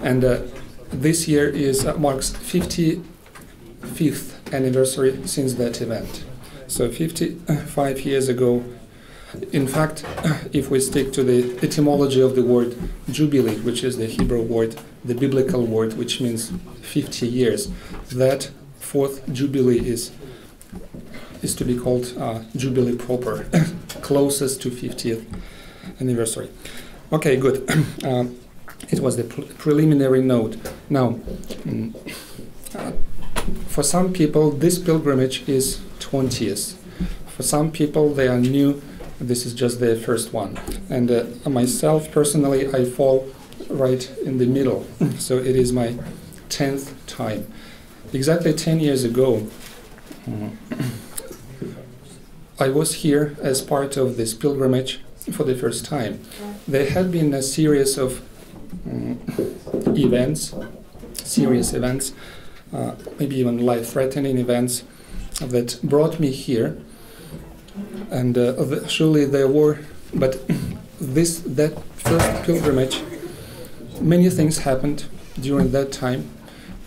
And this year marks 55th anniversary since that event. So 55 years ago, in fact, if we stick to the etymology of the word jubilee, which is the Hebrew word, the biblical word, which means 50 years, that fourth jubilee is to be called jubilee proper, closest to 50th anniversary. Okay, good. It was the preliminary note. Now, for some people, this pilgrimage is 20th. For some people, they are new This is just the first one. And myself, personally, I fall right in the middle. So it is my 10th time. Exactly 10 years ago, I was here as part of this pilgrimage for the first time. There had been a series of events, serious events, maybe even life-threatening events that brought me here. And surely there were, but that first pilgrimage, many things happened during that time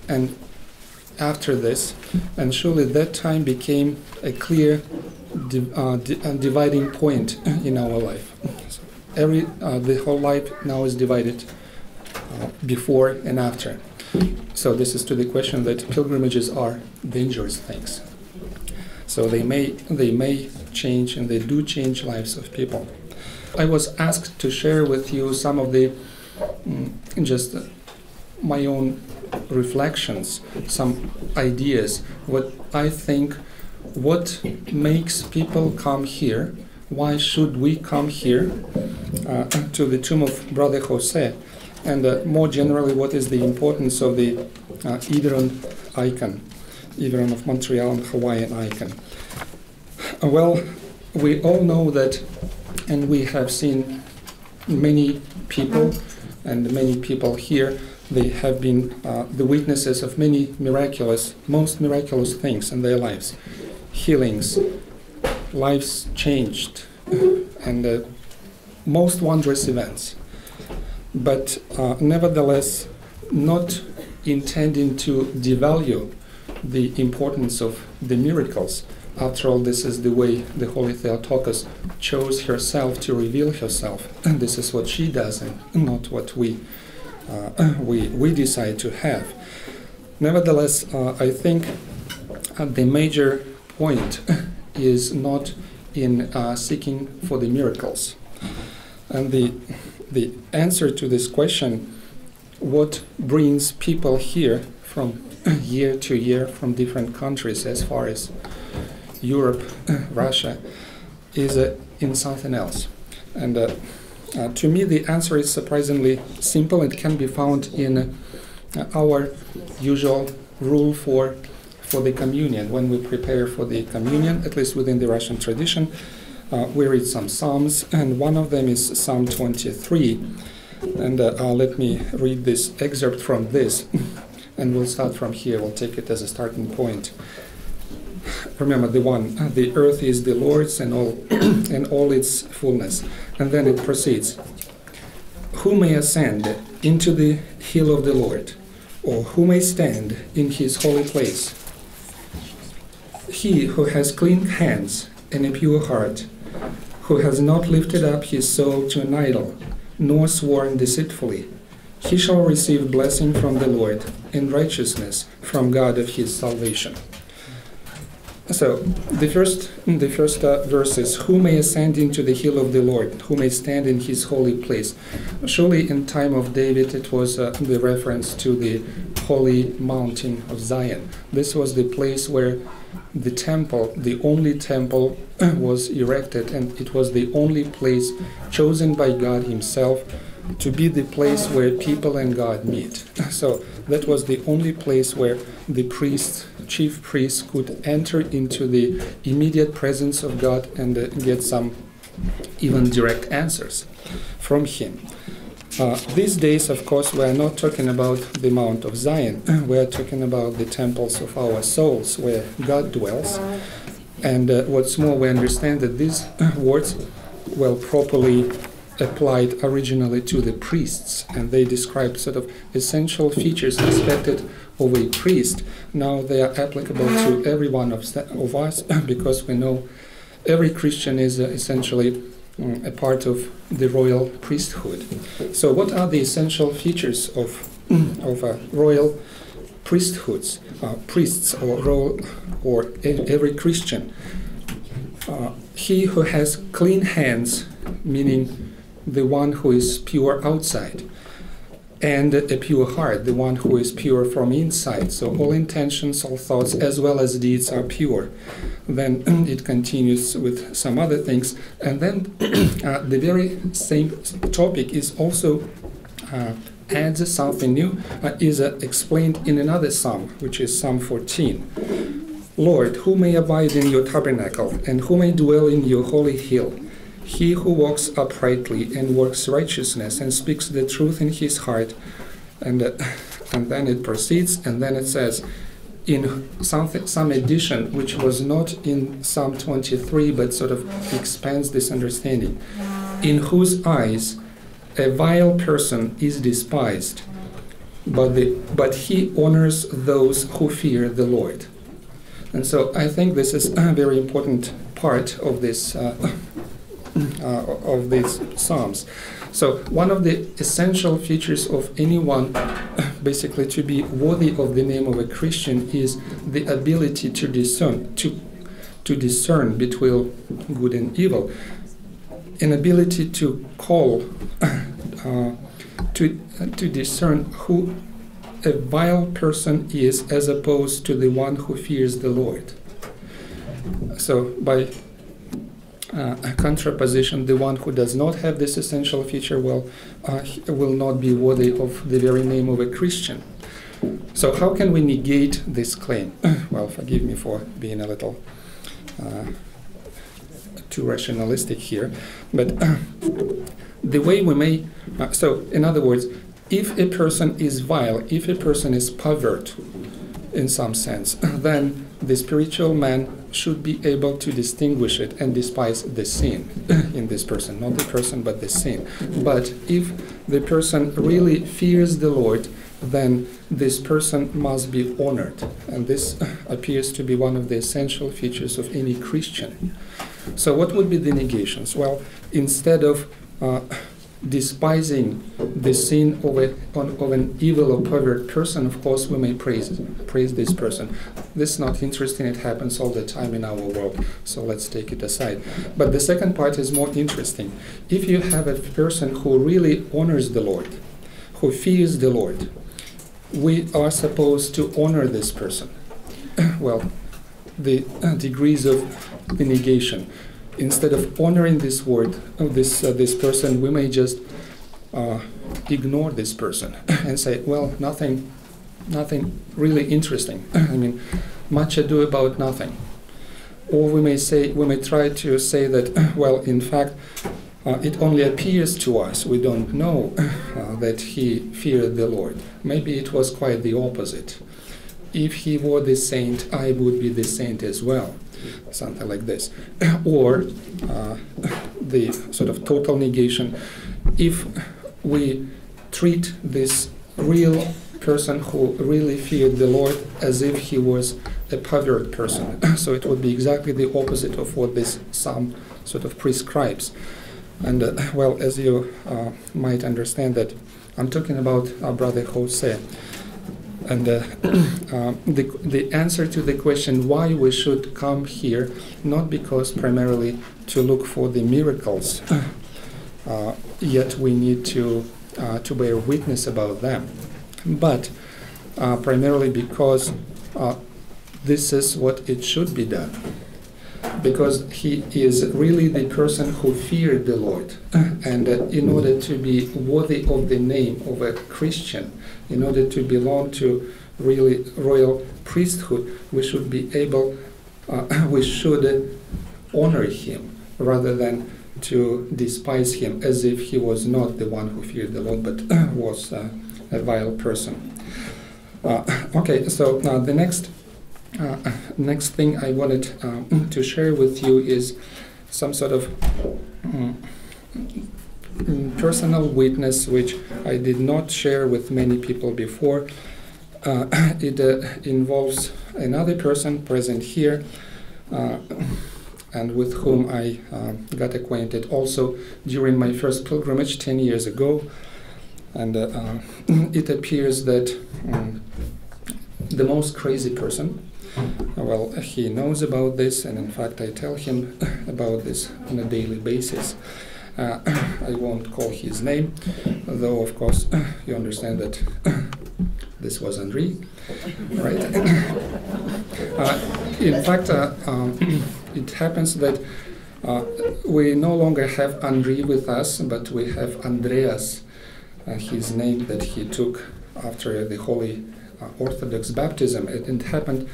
and after this, and surely that time became a clear dividing point in our life. So the whole life now is divided before and after. So this is to the question that pilgrimages are dangerous things. So they may change, and they do change lives of people. I was asked to share with you some of the just my own reflections, some ideas, what I think, what makes people come here, why should we come here to the tomb of Brother Jose, and more generally, what is the importance of the Earthen icon, Earthen of Montreal and Hawaiian icon. Well, we all know that, and we have seen many people, and many people here, they have been the witnesses of many most miraculous things in their lives. Healings, lives changed, and most wondrous events. But nevertheless, not intending to devalue the importance of the miracles. After all, this is the way the Holy Theotokos chose herself to reveal herself, and this is what she does, and not what we decide to have. Nevertheless, I think the major point is not in seeking for the miracles, and the answer to this question, what brings people here from year to year from different countries as far as Europe, Russia, is in something else. And to me, the answer is surprisingly simple. It can be found in our usual rule for the communion. When we prepare for the communion, at least within the Russian tradition, we read some psalms, and one of them is Psalm 23. And let me read this excerpt from this, and we'll start from here. We'll take it as a starting point. Remember the earth is the Lord's and all its fullness. And then it proceeds. Who may ascend into the hill of the Lord, or who may stand in his holy place? He who has clean hands and a pure heart, who has not lifted up his soul to an idol, nor sworn deceitfully, he shall receive blessing from the Lord and righteousness from God of his salvation. So the first verse is, who may ascend into the hill of the Lord, who may stand in his holy place. Surely in time of David it was the reference to the holy mountain of Zion. This was the place where the temple, the only temple, was erected, and it was the only place chosen by God himself to be the place where people and God meet. So that was the only place where the chief priests could enter into the immediate presence of God and get some even direct answers from him. These days, of course, we are not talking about the Mount of Zion. We are talking about the temples of our souls where God dwells. And what's more, we understand that these words were properly applied originally to the priests, and they describe sort of essential features expected of a priest. Now they are applicable to every one of us, because we know every Christian is essentially a part of the royal priesthood. So what are the essential features of royal priesthoods, priests or every Christian? He who has clean hands, meaning the one who is pure outside, and a pure heart, the one who is pure from inside. So all intentions, all thoughts, as well as deeds are pure. then it continues with some other things, and then the very same topic is also adds something new, is explained in another psalm, which is Psalm 14. Lord, who may abide in your tabernacle, and who may dwell in your holy hill? He who walks uprightly and works righteousness and speaks the truth in his heart. And then it proceeds, and then it says, in some edition, which was not in Psalm 23, but sort of expands this understanding, in whose eyes a vile person is despised, but he honors those who fear the Lord. And so I think this is a very important part of this of these psalms. So one of the essential features of anyone basically to be worthy of the name of a Christian is the ability to discern, to discern between good and evil, an ability to call, to discern who a vile person is as opposed to the one who fears the Lord. So by contraposition, the one who does not have this essential feature will not be worthy of the very name of a Christian. So how can we negate this claim? Well, forgive me for being a little too rationalistic here, but the way we may, so in other words, if a person is vile, if a person is pervert in some sense, then the spiritual man should be able to distinguish it and despise the sin in this person, not the person but the sin. But if the person really fears the Lord, then this person must be honored, and this appears to be one of the essential features of any Christian. So what would be the negations? Well, instead of despising the sin of an evil or pervert person, of course we may praise this person. This is not interesting, it happens all the time in our world, so let's take it aside. But the second part is more interesting. If you have a person who really honors the Lord, who fears the Lord, we are supposed to honor this person. Well, the degrees of the negation. Instead of honoring this this person, we may just ignore this person and say, well, nothing really interesting. I mean, much ado about nothing. Or we may try to say that, well, in fact, it only appears to us. We don't know that he feared the Lord. Maybe it was quite the opposite. If he were the saint, I would be the saint as well. Something like this. Or the sort of total negation. If we treat this real person who really feared the Lord as if he was a pervert person. So it would be exactly the opposite of what this psalm sort of prescribes. And well, as you might understand that I'm talking about our brother Jose. And the answer to the question why we should come here, not because primarily to look for the miracles, yet we need to bear witness about them, but primarily because this is what it should be done. Because he is really the person who feared the Lord. And in order to be worthy of the name of a Christian, in order to belong to really royal priesthood, we should be able, we should honor him rather than to despise him as if he was not the one who feared the Lord, but was a vile person. Okay, so the next thing I wanted to share with you is some sort of personal witness which I did not share with many people before. It involves another person present here and with whom I got acquainted also during my first pilgrimage 10 years ago. And it appears that the most crazy person, well, he knows about this, and in fact I tell him about this on a daily basis. I won't call his name, though of course you understand that this was Henri, right? In fact, it happens that we no longer have Henri with us, but we have Andreas, his name that he took after the Holy Orthodox baptism. It happened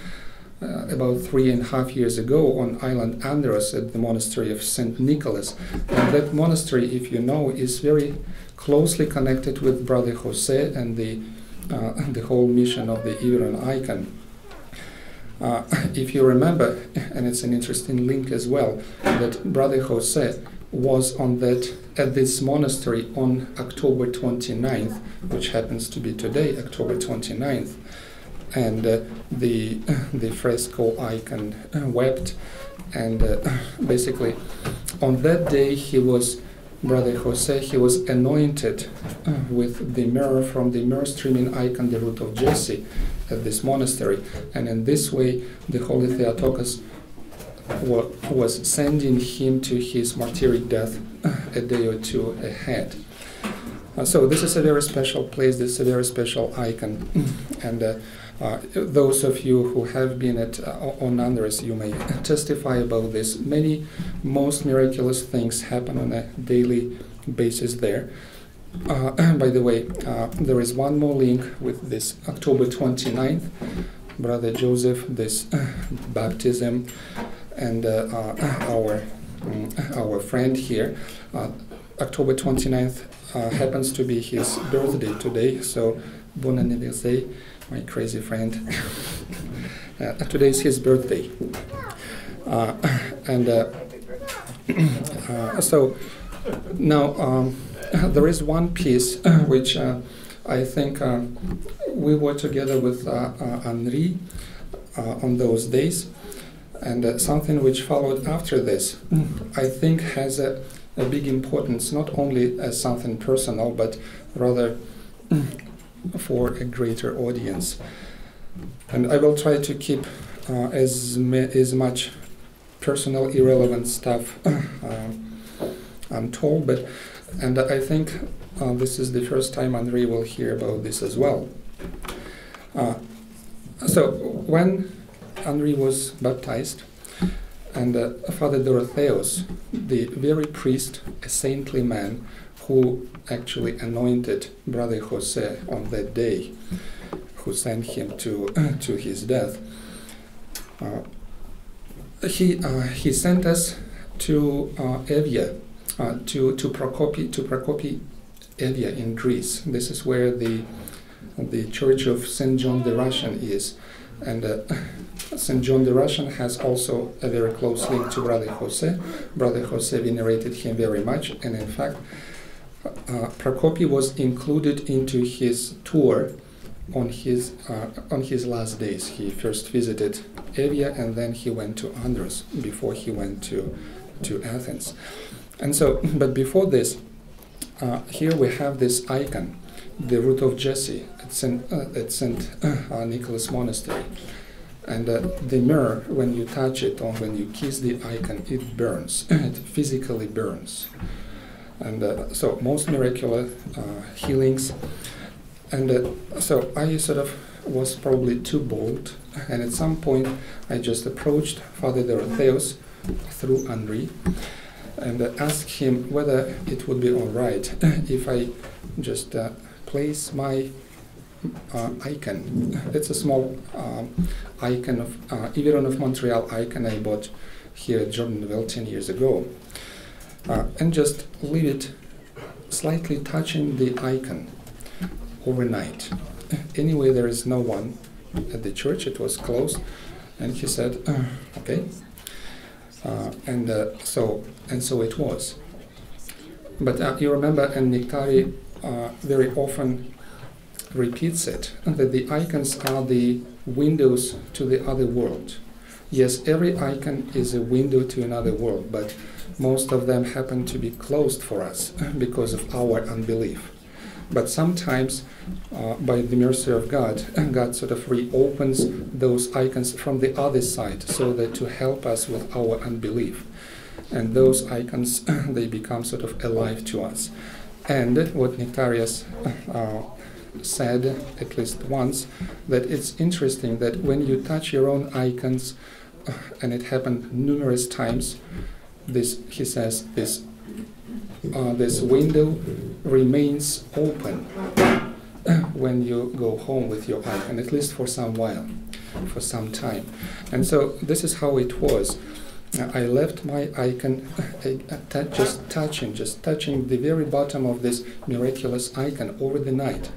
about 3.5 years ago on island Andros at the monastery of St. Nicholas. And that monastery, if you know, is very closely connected with Brother Jose and the whole mission of the Iveron icon. If you remember, and it's an interesting link as well, that Brother Jose was at this monastery on October 29th, which happens to be today, October 29th, and the fresco icon wept, and basically on that day Brother Jose, he was anointed with the myrrh from the myrrh-streaming icon, the root of Jesse, at this monastery. And in this way, the Holy Theotokos was sending him to his martyric death a day or two ahead. So this is a very special place, this is a very special icon. And those of you who have been on Andros, you may testify about this. Most miraculous things happen on a daily basis there. By the way, there is one more link with this October 29th, Brother Joseph, this baptism, and our friend here. October 29th happens to be his birthday today, so bon anniversaire, my crazy friend. Today is his birthday. So now there is one piece which I think we were together with Henri on those days, and something which followed after this, I think has a big importance, not only as something personal, but rather for a greater audience. And I will try to keep as much personal, irrelevant stuff I'm told, and I think this is the first time Henri will hear about this as well. So when Henri was baptized, and Father Dorotheos, the very priest, a saintly man, who actually anointed Brother Jose on that day, who sent him to his death, he sent us to Evia, to Procore Evia in Greece. This is where the church of St. John the Russian is, and St. John the Russian has also a very close link to Brother Jose. Brother Jose venerated him very much, and in fact, Procore was included into his tour on his last days. He first visited Evia, and then he went to Andros before he went to Athens. And so, but before this, here we have this icon, the root of Jesse at St. Nicholas Monastery. And the myrrh, when you touch it or when you kiss the icon, it burns. It physically burns. And so most miraculous healings. And so I sort of was probably too bold. And at some point, I just approached Father Dorotheos through Henri and asked him whether it would be all right if I just place my icon. It's a small icon of Iveron of Montreal icon I bought here at Jordanville 10 years ago, and just leave it slightly touching the icon overnight. Anyway, there is no one at the church, it was closed, and he said, okay. So it was. But you remember, and Nectari very often repeats it, that the icons are the windows to the other world. Yes, every icon is a window to another world, but most of them happen to be closed for us because of our unbelief. But sometimes, by the mercy of God, God sort of reopens those icons from the other side so that to help us with our unbelief. And those icons, they become sort of alive to us. And what Nectarius said, at least once, that it's interesting that when you touch your own icons, and it happened numerous times. This, he says, this window remains open when you go home with your icon, at least for some while, for some time. And so this is how it was. I left my icon just touching the very bottom of this miraculous icon over the night.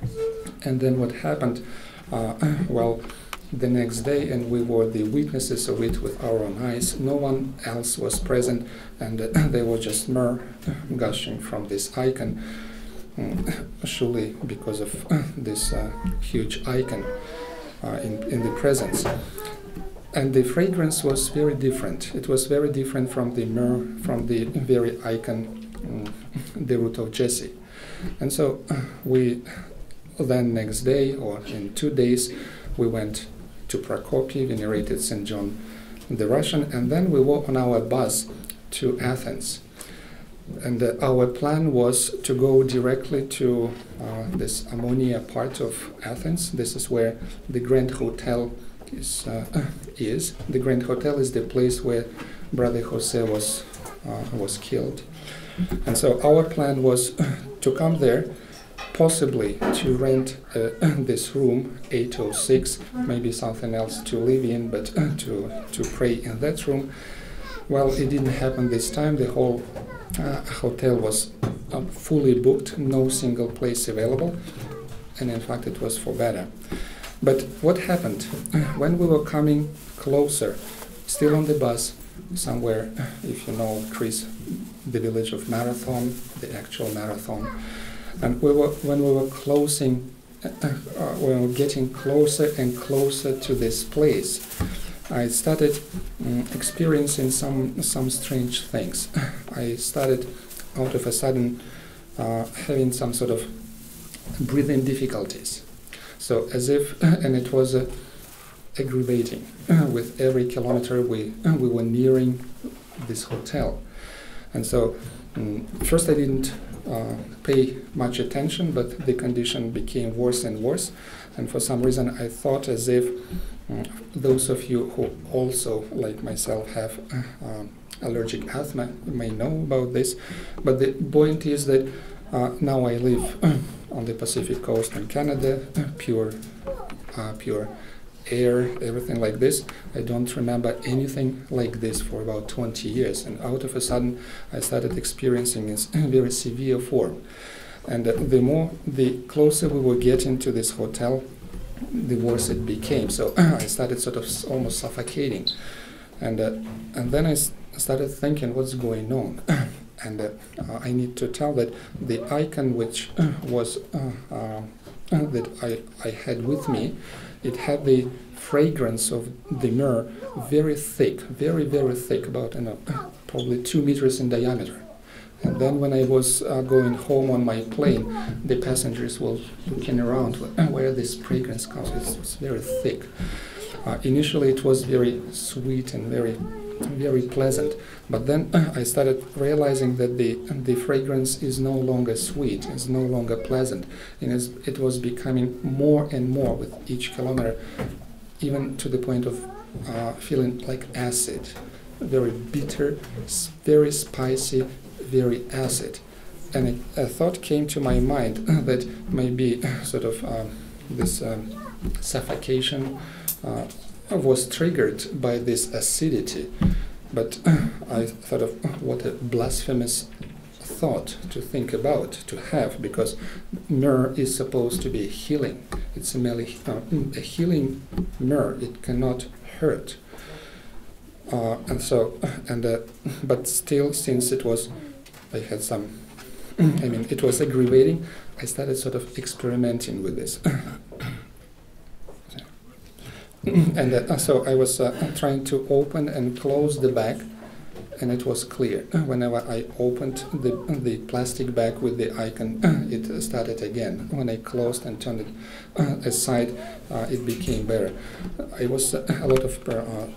And then what happened, well, the next day, and we were the witnesses of it with our own eyes, no one else was present, and there was just myrrh gushing from this icon, surely because of this huge icon in the presence. And the fragrance was very different. It was very different from the myrrh, from the very icon, the root of Jesse. And so we then next day, or in 2 days, we went to Procore, venerated Cynjohn the Russian, and then we were on our bus to Athens. And our plan was to go directly to this Ammonia part of Athens. This is where the Grand Hotel is. The Grand Hotel is the place where Brother Jose was killed. And so our plan was to come there, possibly to rent this room, 806, maybe something else to live in, but to pray in that room. Well, it didn't happen this time. The whole hotel was fully booked, no single place available, and in fact it was for better. But what happened? When we were coming closer, still on the bus, somewhere, if you know, Chris, the village of Marathon, the actual Marathon, and when we were getting closer and closer to this place, I started experiencing some strange things. I started, out of a sudden, having some sort of breathing difficulties. So as if, and it was aggravating. With every kilometer we were nearing this hotel. And so first I didn't pay much attention, but the condition became worse and worse. And for some reason I thought as if those of you who also, like myself, have allergic asthma may know about this. But the point is that now I live on the Pacific coast in Canada, pure air, everything like this. I don't remember anything like this for about 20 years. And out of a sudden, I started experiencing this very severe form. And the closer we were getting to this hotel, the worse it became. So I started sort of almost suffocating. And then I started thinking, what's going on? And I need to tell that the icon which was that I had with me, it had the fragrance of the myrrh very thick, very, very thick, about probably 2 meters in diameter. And then when I was going home on my plane, the passengers were looking around where this fragrance comes. It was very thick. Initially it was very sweet and very, very pleasant, but then I started realizing that the fragrance is no longer sweet, it's no longer pleasant, and it was becoming more and more with each kilometer, even to the point of feeling like acid, very bitter, very spicy, very acid. And a thought came to my mind that maybe sort of this suffocation was triggered by this acidity. But I thought of what a blasphemous thought to think about, to have, because myrrh is supposed to be healing. It's a healing myrrh. It cannot hurt. But still, since it was, I had some, it was aggravating, I started sort of experimenting with this. And so I was trying to open and close the bag, and it was clear. Whenever I opened the plastic bag with the icon, it started again. When I closed and turned it aside, it became better. I was a lot of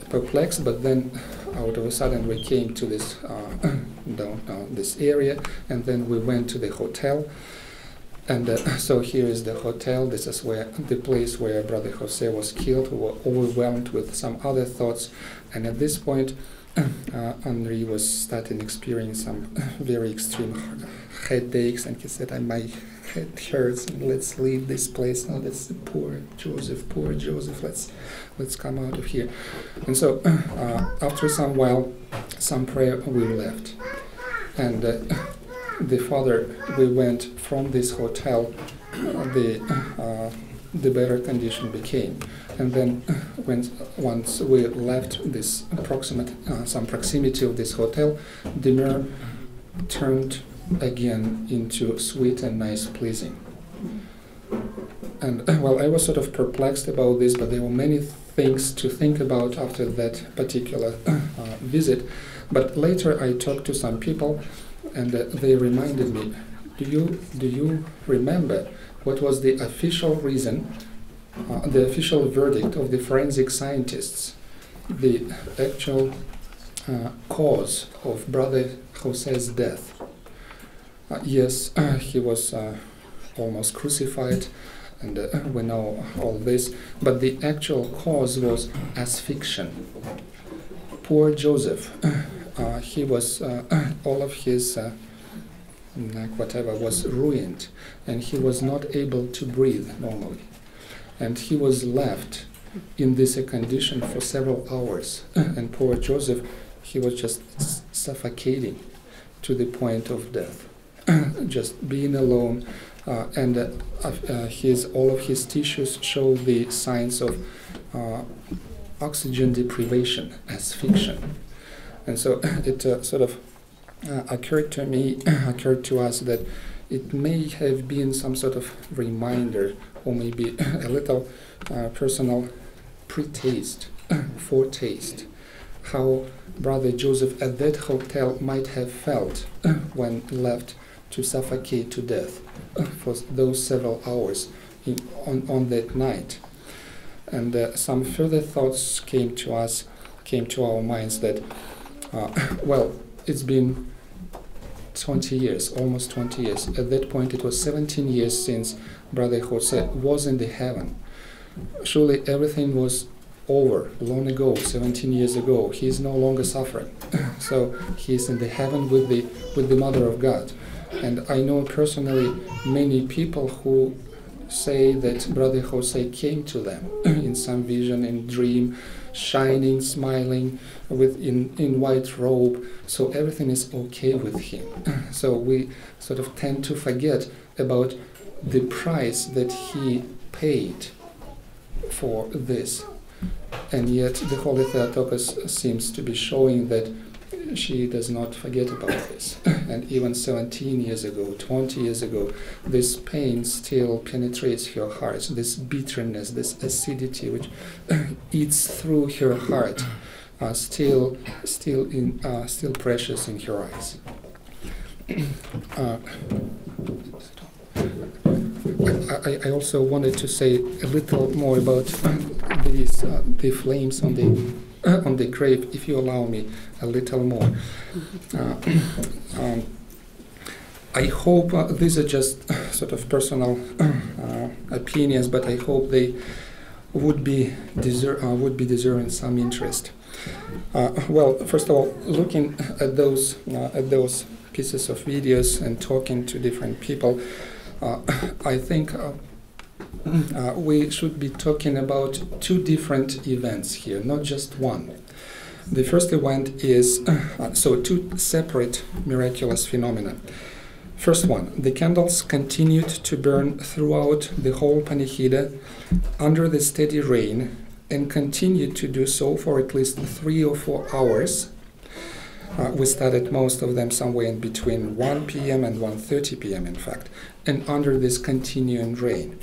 perplexed, but then out of a sudden we came to this this area, and then we went to the hotel. And so here is the hotel. This is where the place where Brother Jose was killed. We were overwhelmed with some other thoughts, and at this point, Henri was starting experiencing some very extreme headaches, and he said, "My head hurts, and let's leave this place now. That's poor Joseph. Let's come out of here." And so, after some while, some prayer, we left, and the father, we went from this hotel. The better condition became, and then once we left this some proximity of this hotel, the mirror turned again into sweet and nice, pleasing. And well, I was sort of perplexed about this, but there were many things to think about after that particular visit. But later I talked to some people, and they reminded me, do you remember what was the official reason, the official verdict of the forensic scientists, the actual cause of Brother Jose's death? Yes, he was almost crucified, and we know all this, but the actual cause was asphyxiation. Poor Joseph, he was, all of his whatever was ruined, and he was not able to breathe normally. And he was left in this condition for several hours. And poor Joseph, he was just suffocating to the point of death, just being alone. And all of his tissues show the signs of oxygen deprivation, asphyxiation. And so it sort of occurred to us that it may have been some sort of reminder, or maybe a little personal foretaste, how Brother Joseph at that hotel might have felt when left to suffocate to death for those several hours on that night. And some further thoughts came to our minds that, well, it's been 20 years, almost 20 years. At that point, it was 17 years since Brother Jose was in the heaven. Surely everything was over long ago, 17 years ago. He is no longer suffering. So he is in the heaven with the Mother of God. And I know personally many people who say that Brother Jose came to them in some vision, in dream, shining, smiling, in white robe, so everything is okay with him. So we sort of tend to forget about the price that he paid for this. And yet the Holy Theotokos seems to be showing that she does not forget about this. And even 17 years ago, 20 years ago, this pain still penetrates her heart, this bitterness, this acidity which eats through her heart, still precious in her eyes. I also wanted to say a little more about the flames on the grave, if you allow me a little more. I hope these are just sort of personal opinions, but I hope they would be deserving some interest. Well, first of all, looking at those pieces of videos and talking to different people, I think we should be talking about two different events here, not just one. The first event is, two separate miraculous phenomena. First one, the candles continued to burn throughout the whole Panihida under the steady rain and continued to do so for at least 3 or 4 hours. We started most of them somewhere in between 1 p.m. and 1:30 p.m. in fact, and under this continuing rain.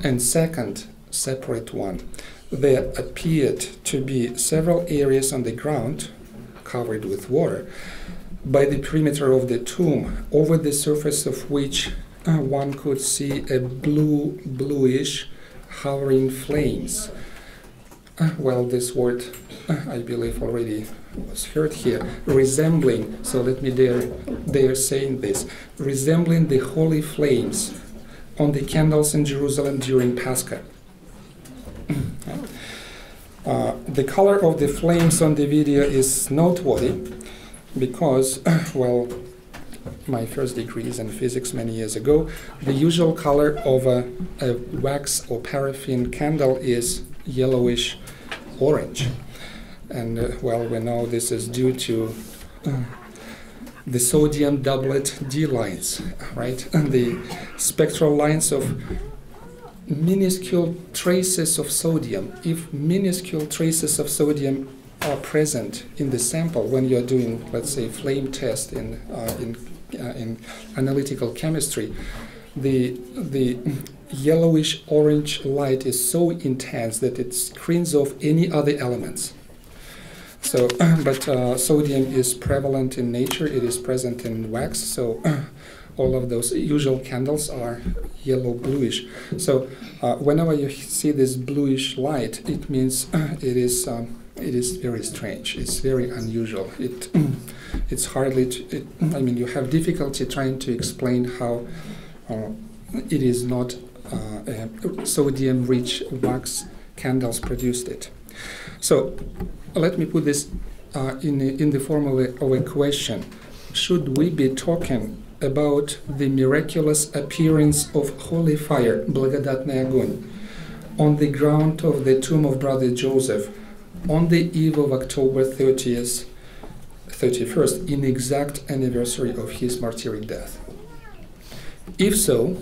And second, separate one, there appeared to be several areas on the ground covered with water by the perimeter of the tomb, over the surface of which one could see a bluish hovering flames. Well, this word I believe already was heard here, resembling, so let me dare saying this, resembling the holy flames on the candles in Jerusalem during Pascal. The color of the flames on the video is noteworthy because, well, my first degree is in physics many years ago. The usual color of a wax or paraffin candle is yellowish orange. And, well, we know this is due to the sodium doublet D lines, right? And the spectral lines of minuscule traces of sodium. If minuscule traces of sodium are present in the sample when you're doing, let's say, flame test in analytical chemistry, the yellowish orange light is so intense that it screens off any other elements. So, but sodium is prevalent in nature. It is present in wax. So, all of those usual candles are yellow bluish. So, whenever you see this bluish light, it means it is very strange. It's very unusual. It's hardly. I mean, you have difficulty trying to explain how it is not sodium-rich wax candles produced it. So, let me put this in the form of a question. Should we be talking about the miraculous appearance of holy fire, благодатный огонь, on the ground of the tomb of Brother Joseph on the eve of October 31st, in exact anniversary of his martyric death? If so,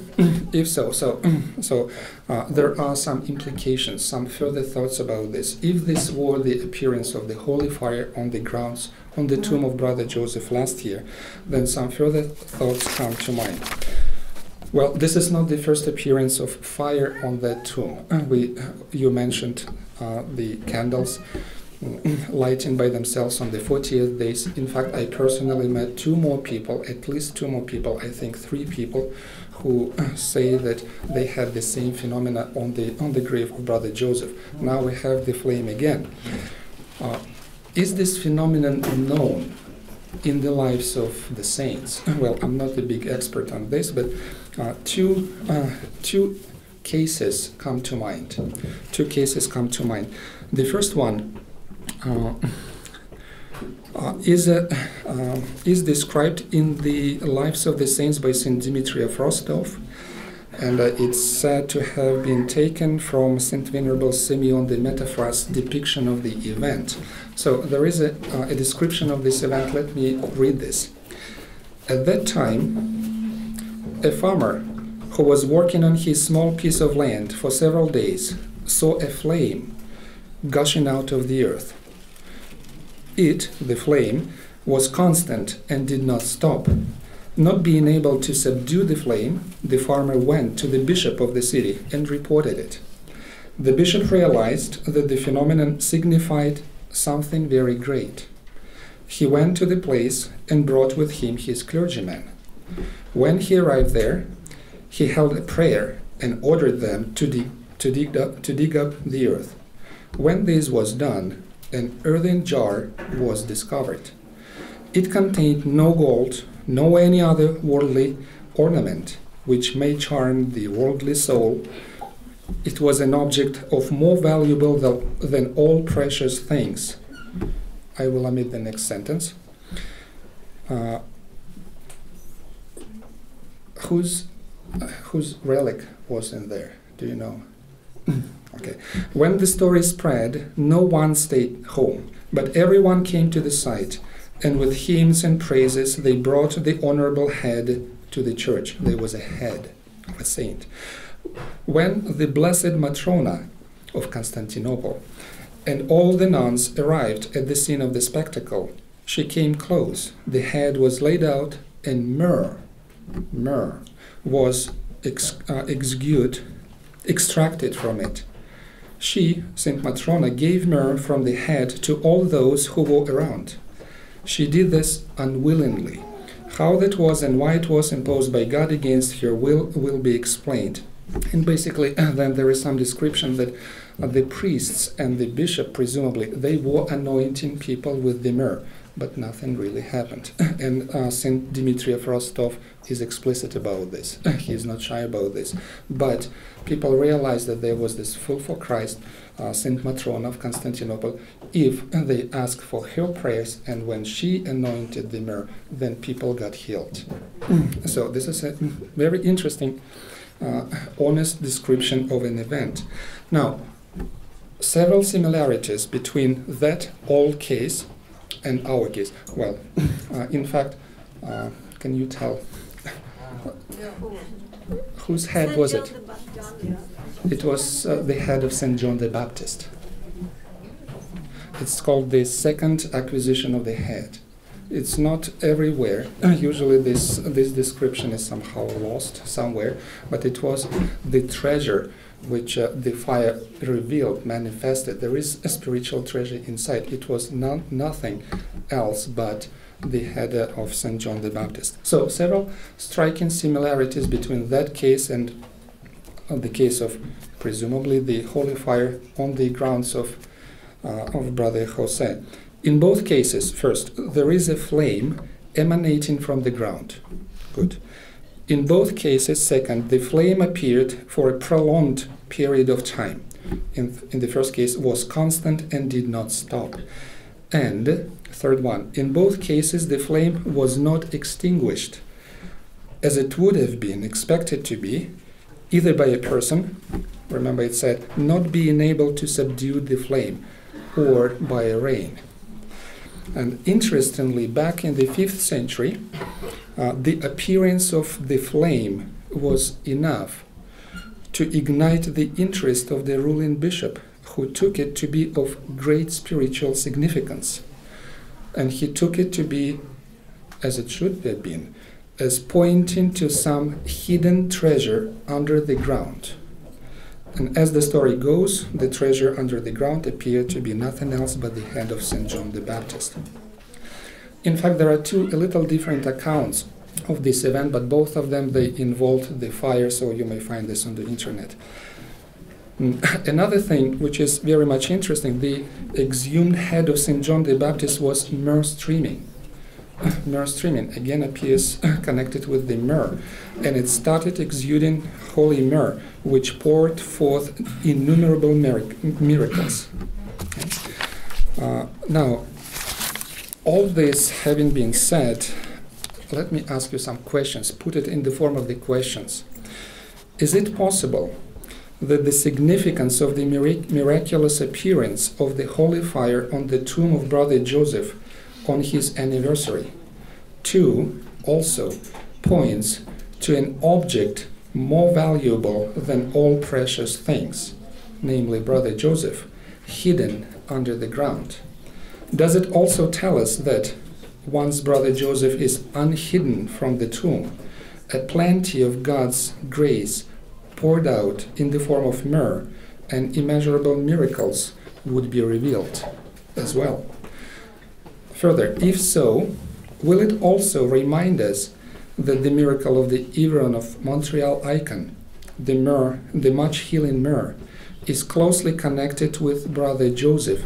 there are some implications, some further thoughts about this. If this were the appearance of the holy fire on the grounds on the tomb of Brother Joseph last year, then some further thoughts come to mind. Well, this is not the first appearance of fire on that tomb. You mentioned the candles lighting by themselves on the 40th days. In fact, I personally met at least two more people, I think 3 people, who say that they had the same phenomena on the grave of Brother Joseph. Now we have the flame again. Is this phenomenon known in the lives of the saints? Well, I'm not a big expert on this, but two cases come to mind. The first one is described in the Lives of the Saints by St. Dmitri of Rostov, and it's said to have been taken from St. Venerable Simeon the Metaphrase depiction of the event. So there is a description of this event. Let me read this. At that time, a farmer who was working on his small piece of land for several days saw a flame gushing out of the earth. The flame, was constant and did not stop. Not being able to subdue the flame, the farmer went to the bishop of the city and reported it. The bishop realized that the phenomenon signified something very great. He went to the place and brought with him his clergyman. When he arrived there, he held a prayer and ordered them to dig up the earth. When this was done, an earthen jar was discovered. It contained no gold, no any other worldly ornament which may charm the worldly soul. It was an object of more valuable than all precious things. I will omit the next sentence. Whose relic was in there? Do you know? Okay. When the story spread, no one stayed home, but everyone came to the site, and with hymns and praises they brought the honorable head to the church. There was a head of a saint. When the Blessed Matrona of Constantinople and all the nuns arrived at the scene of the spectacle, she came close. The head was laid out, and myrrh was extracted from it. She, Saint Matrona, gave myrrh from the head to all those who were around. She did this unwillingly. How that was and why it was imposed by God against her will be explained. And basically, then there is some description that the priests and the bishop, presumably, they were anointing people with the myrrh. but nothing really happened. And Saint Dmitri of Rostov is explicit about this. He is not shy about this. But people realized that there was this fool for Christ, Saint Matrona of Constantinople, if they asked for her prayers, and when she anointed the myrrh, then people got healed. So this is a very interesting, honest description of an event. Now, several similarities between that old case and our case. Well, in fact, can you tell whose head was it? It was the head of St. John the Baptist. It's called the second acquisition of the head. It's not everywhere. Usually this description is somehow lost somewhere, but it was the treasure which the fire revealed, manifested. There is a spiritual treasure inside. It was nothing else but the head of St. John the Baptist. So several striking similarities between that case and the case of presumably the holy fire on the grounds of Brother Jose. In both cases, first, there is a flame emanating from the ground. Good. In both cases, second, the flame appeared for a prolonged period of time. In the first case, was constant and did not stop. And third one, in both cases, the flame was not extinguished, as it would have been expected to be, either by a person, remember it said, not being able to subdue the flame, or by a rain. And interestingly, back in the 5th century, the appearance of the flame was enough to ignite the interest of the ruling bishop, who took it to be of great spiritual significance. And he took it to be, as it should have been, as pointing to some hidden treasure under the ground. And as the story goes, the treasure under the ground appeared to be nothing else but the head of St. John the Baptist. In fact, there are two a little different accounts of this event, but both of them, they involved the fire, so you may find this on the internet. Another thing which is very much interesting, the exhumed head of St. John the Baptist was myrrh streaming. Myrrh streaming again appears connected with the myrrh, and it started exuding holy myrrh, which poured forth innumerable miracles. Now, all this having been said, let me ask you some questions, put it in the form of the questions. Is it possible that the significance of the miraculous appearance of the holy fire on the tomb of Brother Joseph on his anniversary, 2, also points to an object more valuable than all precious things, namely Brother Joseph, hidden under the ground? Does it also tell us that once Brother Joseph is unhidden from the tomb, a plenty of God's grace poured out in the form of myrrh and immeasurable miracles would be revealed as well? Further, if so, will it also remind us that the miracle of the Iveron of Montreal icon, the myrrh, the much healing myrrh, is closely connected with Brother Joseph,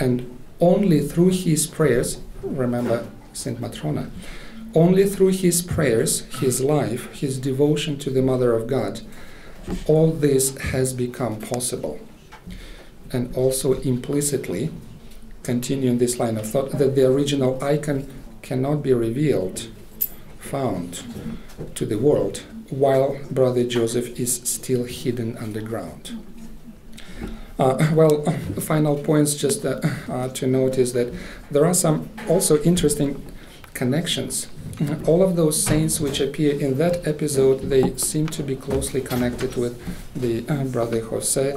and only through his prayers, remember Saint Matrona, only through his prayers, his life, his devotion to the Mother of God, all this has become possible. And also implicitly, continuing this line of thought, that the original icon cannot be revealed, found to the world, while Brother Joseph is still hidden underground. Final points just to note is that there are some also interesting connections. All of those saints which appear in that episode, they seem to be closely connected with the Brother Jose,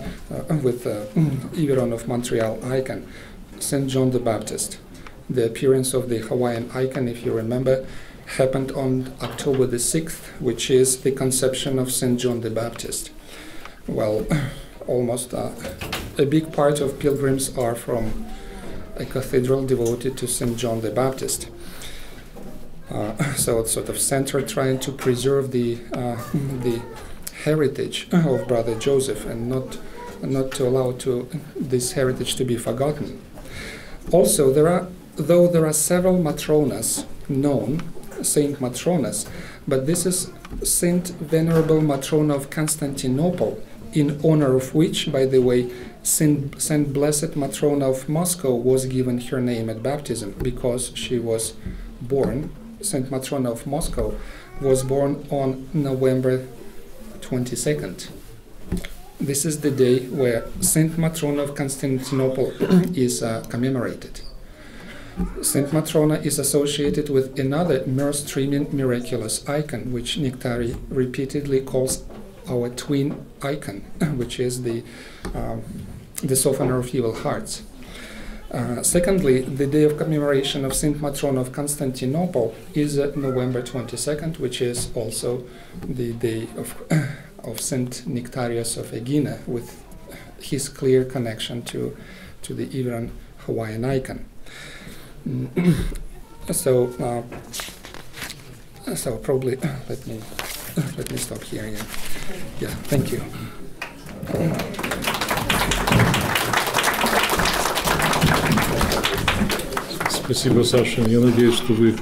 with the Iveron of Montreal icon, St. John the Baptist. The appearance of the Hawaiian icon, if you remember, happened on October the 6th, which is the conception of St. John the Baptist. Well, almost a big part of pilgrims are from a cathedral devoted to St. John the Baptist. So it's sort of centered trying to preserve the heritage of Brother Joseph and not to allow this heritage to be forgotten. Also, there are though there are several Matronas known, Saint Matronas, but this is Saint Venerable Matrona of Constantinople, in honor of which, by the way, Saint Blessed Matrona of Moscow was given her name at baptism, because she was born, Saint Matrona of Moscow was born on November 22nd. This is the day where Saint Matrona of Constantinople is commemorated. Saint Matrona is associated with another mere-streaming miraculous icon, which Nectari repeatedly calls our twin icon, which is the softener of evil hearts. Secondly, the day of commemoration of Saint Matrona of Constantinople is November 22nd, which is also the day of Saint Nectarius of Egina, with his clear connection to the Iran Hawaiian icon. So probably let me stop here. Yeah, thank you.
Спасибо, Саша. Я надеюсь, что вы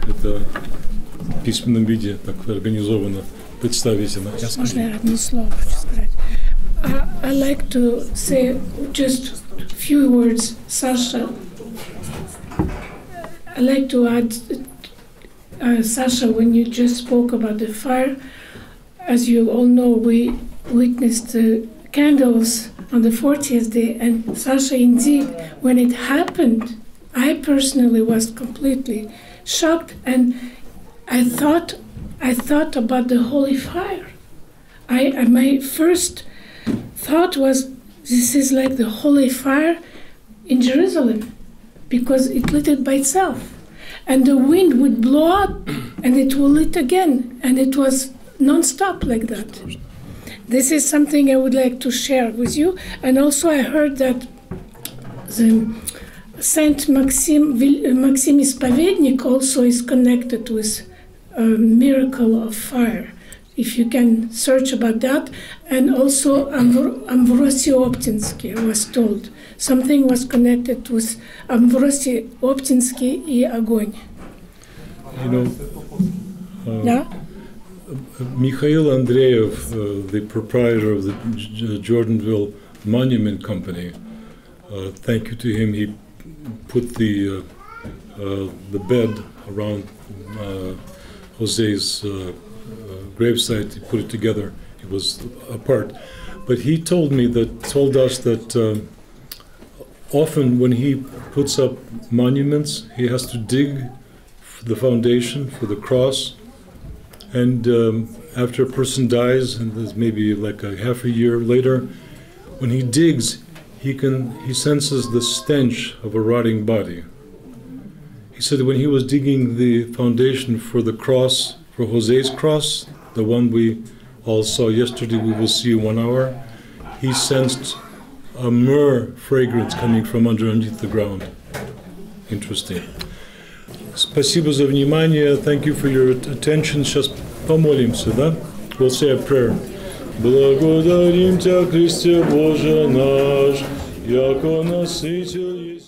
это в письменном виде так организованно представите нам.
Можно я одно слово хочу сказать? I like to say just a few words, Sasha. I like to add, Sasha, when you just spoke about the fire, as you all know, we witnessed the candles on the 40th day, and Sasha, indeed, when it happened, I personally was completely shocked, and I thought about the holy fire. My first thought was, this is like the holy fire in Jerusalem, because it lit it by itself. And the wind would blow up, and it will lit again, and it was non-stop like that. This is something I would like to share with you. And also I heard that the Saint Maxim Ispovednik also is connected with a miracle of fire, if you can search about that. And also Ambrosy Optinsky, I was told. Something was connected with Ambrosy Optinsky и огонь.
You know, Mikhail Andreev, the proprietor of the Jordanville Monument Company, thank you to him, he put the bed around Jose's gravesite. He put it together. It was apart, but he told us that often when he puts up monuments, he has to dig the foundation for the cross, and after a person dies, and there's maybe like a half a year later, when he digs, he senses the stench of a rotting body. He said that when he was digging the foundation for the cross, for Jose's cross, the one we all saw yesterday, we will see in 1 hour, he sensed a myrrh fragrance coming from underneath the ground. Interesting. Спасибо за внимание. Thank you for your attention. Сейчас помолимся, да? We'll say a prayer. Благодарим Тебя, Христе Боже наш, яко насытил